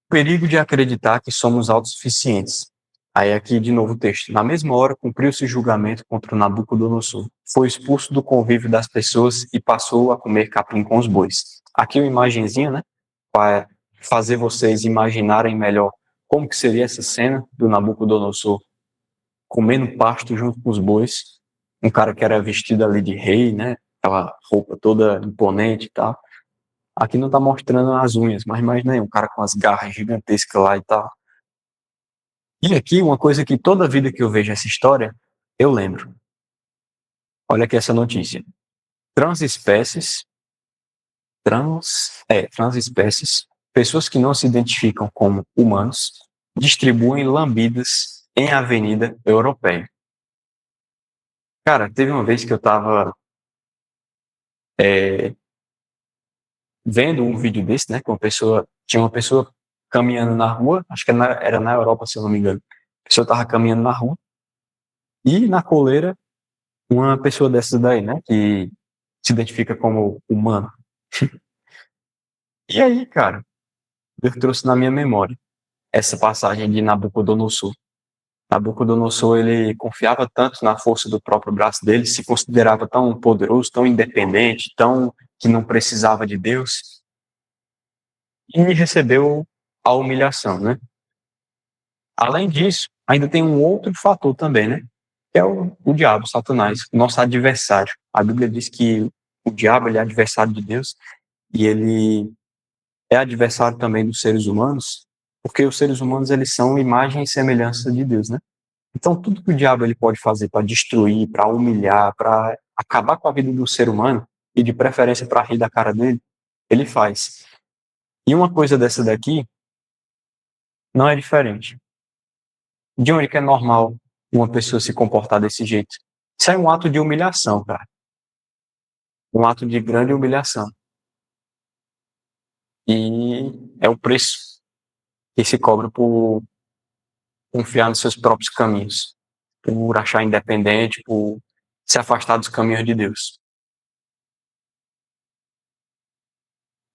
O perigo de acreditar que somos autossuficientes. Aí aqui de novo o texto. Na mesma hora cumpriu-se o julgamento contra o Nabucodonosor. Foi expulso do convívio das pessoas e passou a comer capim com os bois. Aqui uma imagenzinha, né? Para fazer vocês imaginarem melhor como que seria essa cena do Nabucodonosor comendo pasto junto com os bois. Um cara que era vestido ali de rei, né? Aquela roupa toda imponente e tal. Aqui não tá mostrando as unhas, mas imagina aí, um cara com as garras gigantescas lá e tal. E aqui, uma coisa que toda vida que eu vejo essa história, eu lembro. Olha aqui essa notícia. Transespécies, transespécies, pessoas que não se identificam como humanos, distribuem lambidas em avenida europeia. Cara, teve uma vez que eu tava vendo um vídeo desse, né, com tinha uma pessoa caminhando na rua, acho que era na Europa, se eu não me engano. A pessoa tava caminhando na rua e na coleira uma pessoa dessas daí, né, que se identifica como humano. E aí, cara, Deus trouxe na minha memória essa passagem de Nabucodonosor. Nabucodonosor, ele confiava tanto na força do próprio braço dele, se considerava tão poderoso, tão independente, tão que não precisava de Deus, e recebeu a humilhação, né? Além disso, ainda tem um outro fator também, né? Que é o diabo, Satanás, nosso adversário. A Bíblia diz que o diabo ele é adversário de Deus e ele é adversário também dos seres humanos, porque os seres humanos eles são imagem e semelhança de Deus, né? Então tudo que o diabo ele pode fazer para destruir, para humilhar, para acabar com a vida do ser humano e de preferência para rir da cara dele, ele faz. E uma coisa dessa daqui não é diferente. De onde que é normal uma pessoa se comportar desse jeito? Isso é um ato de humilhação, cara. Um ato de grande humilhação. E é o preço que se cobra por confiar nos seus próprios caminhos, por achar independente, por se afastar dos caminhos de Deus.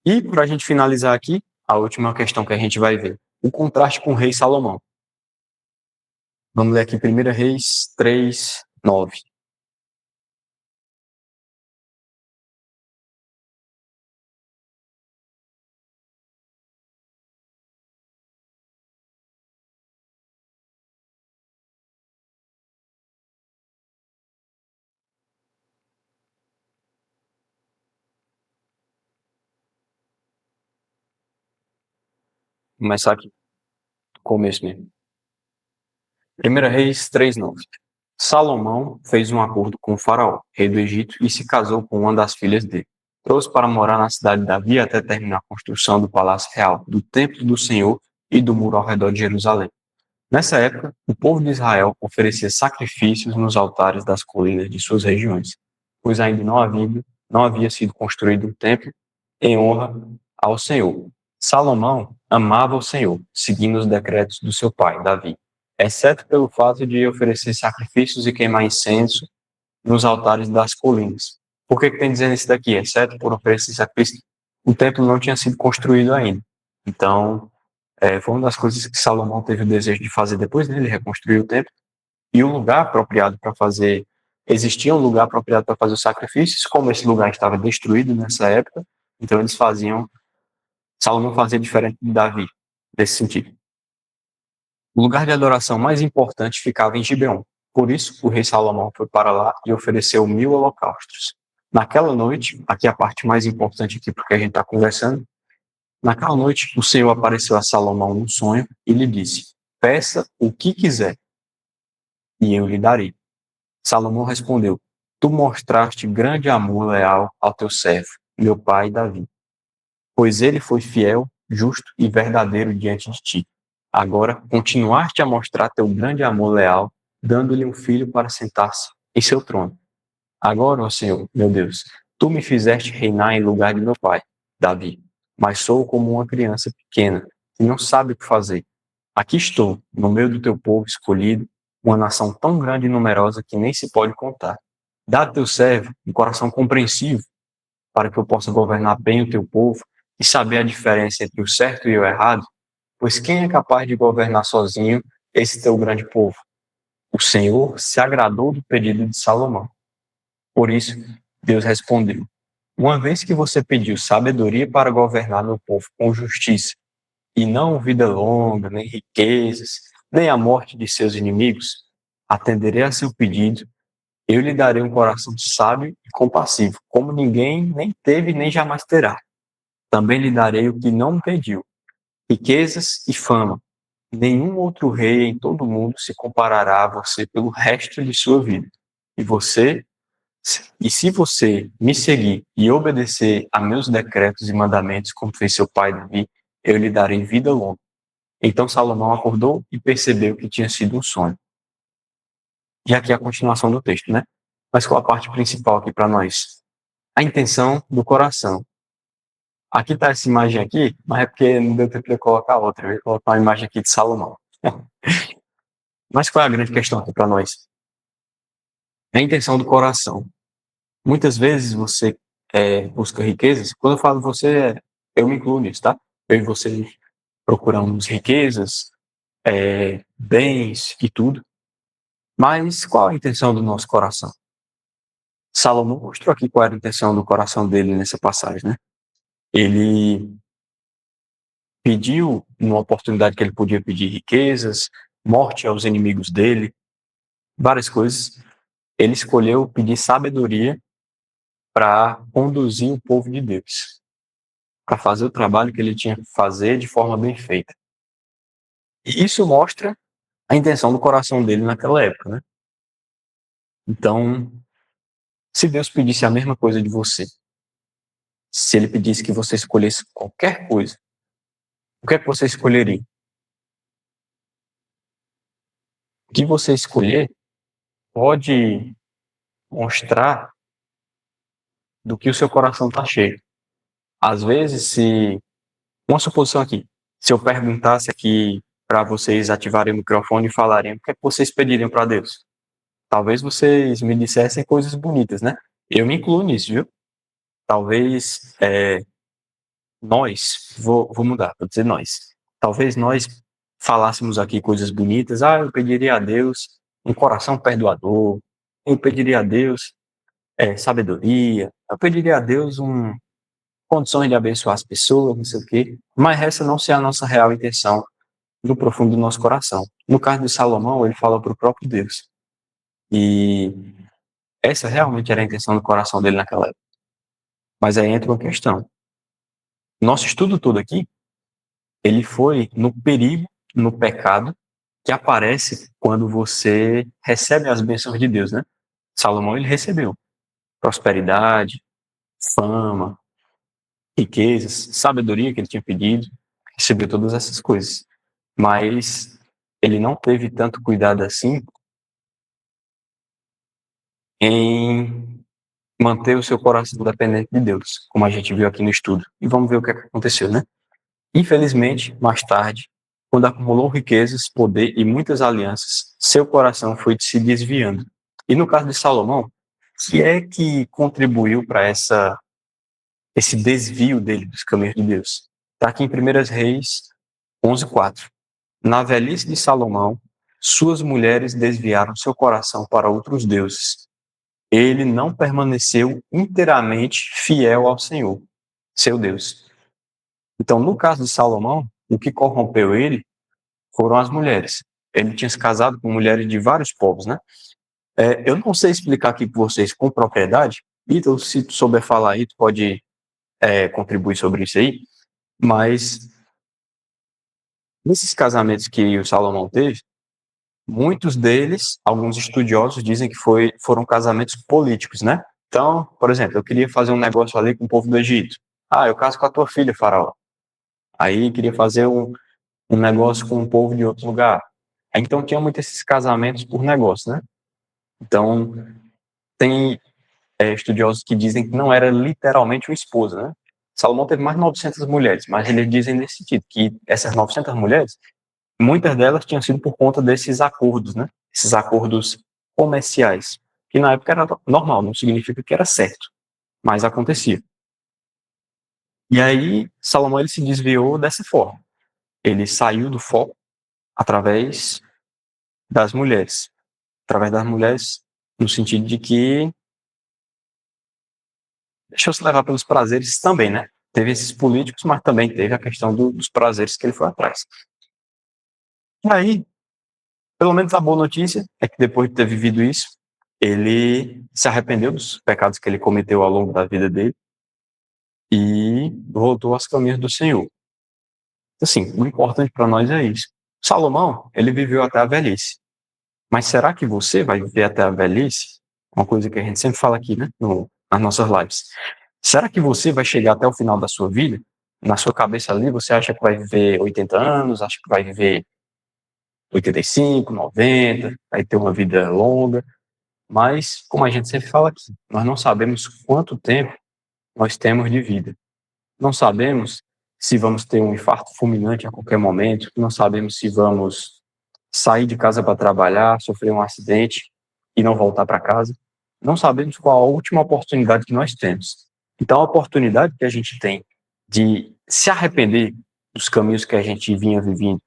E, para a gente finalizar aqui, a última questão que a gente vai ver, o contraste com o rei Salomão. Vamos ler aqui 1 Reis 3, 9. Vou começar aqui, do começo mesmo. 1 Reis 3, 9. Salomão fez um acordo com o faraó, rei do Egito, e se casou com uma das filhas dele. Trouxe para morar na cidade de Davi até terminar a construção do palácio real, do templo do Senhor e do muro ao redor de Jerusalém. Nessa época, o povo de Israel oferecia sacrifícios nos altares das colinas de suas regiões, pois ainda não havia sido construído um templo em honra ao Senhor. Salomão amava o Senhor, seguindo os decretos do seu pai, Davi, exceto pelo fato de oferecer sacrifícios e queimar incenso nos altares das colinas. Por que tem dizendo isso daqui? Exceto por oferecer sacrifícios, o templo não tinha sido construído ainda. Então, foi uma das coisas que Salomão teve o desejo de fazer depois dele reconstruir o templo. E o lugar apropriado para fazer, existia um lugar apropriado para fazer os sacrifícios, como esse lugar estava destruído nessa época, então Salomão fazia diferente de Davi, nesse sentido. O lugar de adoração mais importante ficava em Gibeon. Por isso, o rei Salomão foi para lá e ofereceu 1000 holocaustos. Naquela noite, aqui a parte mais importante aqui porque a gente está conversando, naquela noite o Senhor apareceu a Salomão num sonho e lhe disse: peça o que quiser e eu lhe darei. Salomão respondeu: tu mostraste grande amor leal ao teu servo, meu pai Davi, pois ele foi fiel, justo e verdadeiro diante de ti. Agora, continuaste a mostrar teu grande amor leal, dando-lhe um filho para sentar-se em seu trono. Agora, ó Senhor, meu Deus, tu me fizeste reinar em lugar de meu pai, Davi, mas sou como uma criança pequena, que não sabe o que fazer. Aqui estou, no meio do teu povo escolhido, uma nação tão grande e numerosa que nem se pode contar. Dá a teu servo um coração compreensivo, para que eu possa governar bem o teu povo e saber a diferença entre o certo e o errado, pois quem é capaz de governar sozinho esse teu grande povo? O Senhor se agradou do pedido de Salomão. Por isso, Deus respondeu: uma vez que você pediu sabedoria para governar meu povo com justiça, e não vida longa, nem riquezas, nem a morte de seus inimigos, atenderei a seu pedido. Eu lhe darei um coração sábio e compassivo, como ninguém nem teve nem jamais terá. Também lhe darei o que não me pediu, riquezas e fama. Nenhum outro rei em todo o mundo se comparará a você pelo resto de sua vida. E se você me seguir e obedecer a meus decretos e mandamentos, como fez seu pai Davi, eu lhe darei vida longa. Então Salomão acordou e percebeu que tinha sido um sonho. E aqui é a continuação do texto, né? Mas qual a parte principal aqui para nós? A intenção do coração. Aqui está essa imagem aqui, mas é porque não deu tempo de colocar outra. Eu ia colocar uma imagem aqui de Salomão. Mas qual é a grande questão aqui para nós? A intenção do coração. Muitas vezes você busca riquezas. Quando eu falo você, eu me incluo nisso, tá? Eu e você procuramos riquezas, bens e tudo. Mas qual a intenção do nosso coração? Salomão mostrou aqui qual era a intenção do coração dele nessa passagem, né? Ele pediu, numa oportunidade que ele podia pedir riquezas, morte aos inimigos dele, várias coisas. Ele escolheu pedir sabedoria para conduzir o povo de Deus, para fazer o trabalho que ele tinha que fazer de forma bem feita. E isso mostra a intenção do coração dele naquela época, né? Então, se Deus pedisse a mesma coisa de você, se ele pedisse que você escolhesse qualquer coisa, o que é que você escolheria? O que você escolher pode mostrar do que o seu coração está cheio. Às vezes, uma suposição aqui, se eu perguntasse aqui para vocês ativarem o microfone e falarem o que é que vocês pediriam para Deus? talvez vocês me dissessem coisas bonitas, né? Eu me incluo nisso, viu? Talvez nós, vou mudar, vou dizer nós. Talvez nós falássemos aqui coisas bonitas. Ah, eu pediria a Deus um coração perdoador. Eu pediria a Deus sabedoria. Eu pediria a Deus condições de abençoar as pessoas, não sei o quê. Mas essa não ser a nossa real intenção no profundo do nosso coração. No caso de Salomão, ele fala para o próprio Deus. E essa realmente era a intenção do coração dele naquela época. Mas aí entra uma questão. Nosso estudo todo aqui, ele foi no perigo, no pecado, que aparece quando você recebe as bênçãos de Deus, né? Salomão, ele recebeu prosperidade, fama, riquezas, sabedoria que ele tinha pedido, recebeu todas essas coisas. Mas ele não teve tanto cuidado assim em manter o seu coração dependente de Deus, como a gente viu aqui no estudo. E vamos ver o que aconteceu, né? Infelizmente, mais tarde, quando acumulou riquezas, poder e muitas alianças, seu coração foi se desviando. E no caso de Salomão, o que é que contribuiu para esse desvio dele dos caminhos de Deus? Está aqui em 1 Reis 11:4. Na velhice de Salomão, suas mulheres desviaram seu coração para outros deuses. Ele não permaneceu inteiramente fiel ao Senhor, seu Deus. Então, no caso de Salomão, o que corrompeu ele foram as mulheres. Ele tinha se casado com mulheres de vários povos, né? Eu não sei explicar aqui para vocês com propriedade. Então, se tu souber falar aí, tu pode contribuir sobre isso aí. Mas nesses casamentos que o Salomão teve, muitos deles, alguns estudiosos dizem que foram casamentos políticos, né? Então, por exemplo, eu queria fazer um negócio ali com o povo do Egito. Ah, eu caso com a tua filha, faraó. Aí queria fazer um negócio com um povo de outro lugar. Então tinha muito esses casamentos por negócio, né? Então tem estudiosos que dizem que não era literalmente uma esposa, né? Salomão teve mais de 900 mulheres, mas eles dizem nesse sentido que essas 900 mulheres, muitas delas tinham sido por conta desses acordos, né? Esses acordos comerciais, que na época era normal, não significa que era certo, mas acontecia. E aí Salomão ele se desviou dessa forma. Ele saiu do foco através das mulheres. Através das mulheres, no sentido de que deixou-se levar pelos prazeres também, né? Teve esses políticos, mas também teve a questão dos prazeres que ele foi atrás. E aí, pelo menos a boa notícia é que depois de ter vivido isso, ele se arrependeu dos pecados que ele cometeu ao longo da vida dele e voltou aos caminhos do Senhor. Assim, o importante para nós é isso. Salomão, ele viveu até a velhice. Mas será que você vai viver até a velhice? Uma coisa que a gente sempre fala aqui, né, nas nossas lives. Será que você vai chegar até o final da sua vida? Na sua cabeça ali, você acha que vai viver 80 anos, acha que vai viver 85, 90, vai ter uma vida longa. Mas, como a gente sempre fala aqui, nós não sabemos quanto tempo nós temos de vida. Não sabemos se vamos ter um infarto fulminante a qualquer momento, não sabemos se vamos sair de casa para trabalhar, sofrer um acidente e não voltar para casa. Não sabemos qual a última oportunidade que nós temos. Então, a oportunidade que a gente tem de se arrepender dos caminhos que a gente vinha vivendo,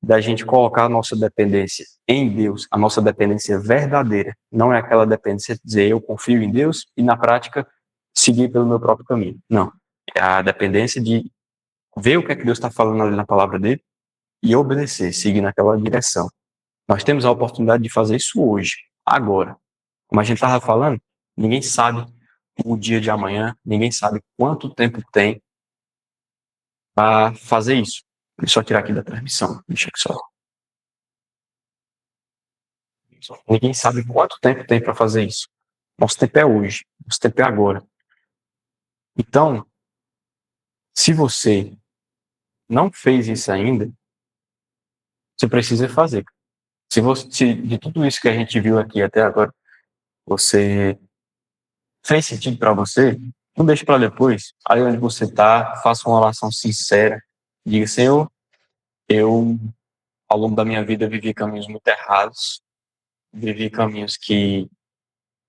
da gente colocar a nossa dependência em Deus, a nossa dependência verdadeira, não é aquela dependência de dizer eu confio em Deus e na prática seguir pelo meu próprio caminho. Não. É a dependência de ver o que é que Deus está falando ali na palavra dele e obedecer, seguir naquela direção. Nós temos a oportunidade de fazer isso hoje, agora. Como a gente estava falando, ninguém sabe o dia de amanhã, ninguém sabe quanto tempo tem para fazer isso. Deixa eu só tirar aqui da transmissão. Deixa aqui só. Ninguém sabe quanto tempo tem para fazer isso. Nosso tempo é hoje, nosso tempo é agora. Então, se você não fez isso ainda, você precisa fazer. Se de tudo isso que a gente viu aqui até agora, você fez sentido para você, não deixe para depois. Aí onde você está, faça uma oração sincera. Diga, Senhor, eu, ao longo da minha vida, vivi caminhos muito errados. vivi caminhos que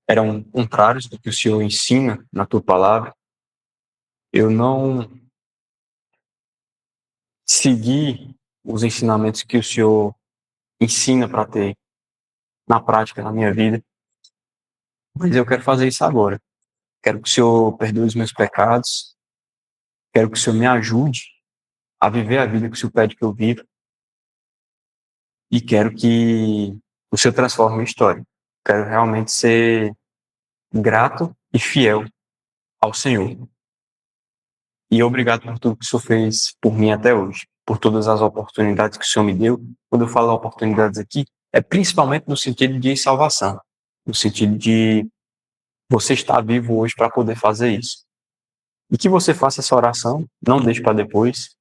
eram contrários do que o Senhor ensina na tua palavra. Eu não segui os ensinamentos que o Senhor ensina para ter na prática na minha vida, mas eu quero fazer isso agora. Quero que o Senhor perdoe os meus pecados, quero que o Senhor me ajude a viver a vida que o Senhor pede que eu viva e quero que o Senhor transforme a minha história. Quero realmente ser grato e fiel ao Senhor. E obrigado por tudo que o Senhor fez por mim até hoje, por todas as oportunidades que o Senhor me deu. Quando eu falo oportunidades aqui, é principalmente no sentido de salvação, no sentido de você estar vivo hoje para poder fazer isso. E que você faça essa oração, não deixe para depois,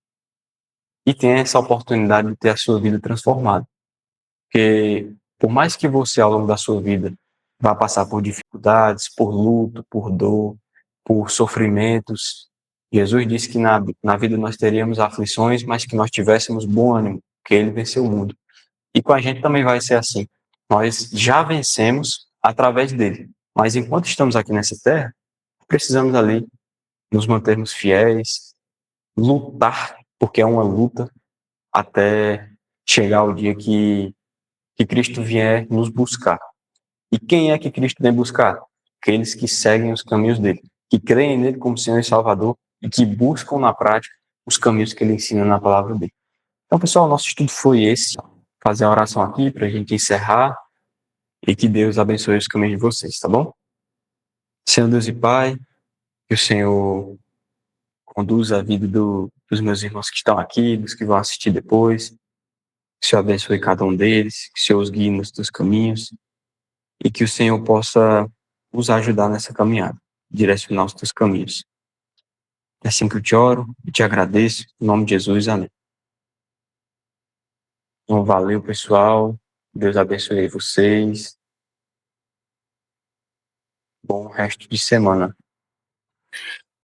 e tenha essa oportunidade de ter a sua vida transformada. Porque por mais que você, ao longo da sua vida, vá passar por dificuldades, por luto, por dor, por sofrimentos, Jesus disse que na vida nós teríamos aflições, mas que nós tivéssemos bom ânimo, que Ele venceu o mundo. E com a gente também vai ser assim. Nós já vencemos através dele. Mas enquanto estamos aqui nessa terra, precisamos ali nos mantermos fiéis, lutar, porque é uma luta, até chegar o dia que Cristo vier nos buscar. E quem é que Cristo vem buscar? Aqueles que seguem os caminhos dele, que creem nele como Senhor e Salvador e que buscam na prática os caminhos que ele ensina na palavra dele. Então, pessoal, nosso estudo foi esse. Fazer a oração aqui para a gente encerrar e que Deus abençoe os caminhos de vocês, tá bom? Senhor Deus e Pai, que o Senhor conduza a vida dos meus irmãos que estão aqui, dos que vão assistir depois. Que o Senhor abençoe cada um deles, que o Senhor os guie nos teus caminhos e que o Senhor possa nos ajudar nessa caminhada, direcionar os teus caminhos. É assim que eu te oro e te agradeço. Em nome de Jesus, amém. Então, valeu, pessoal. Deus abençoe vocês. Bom resto de semana.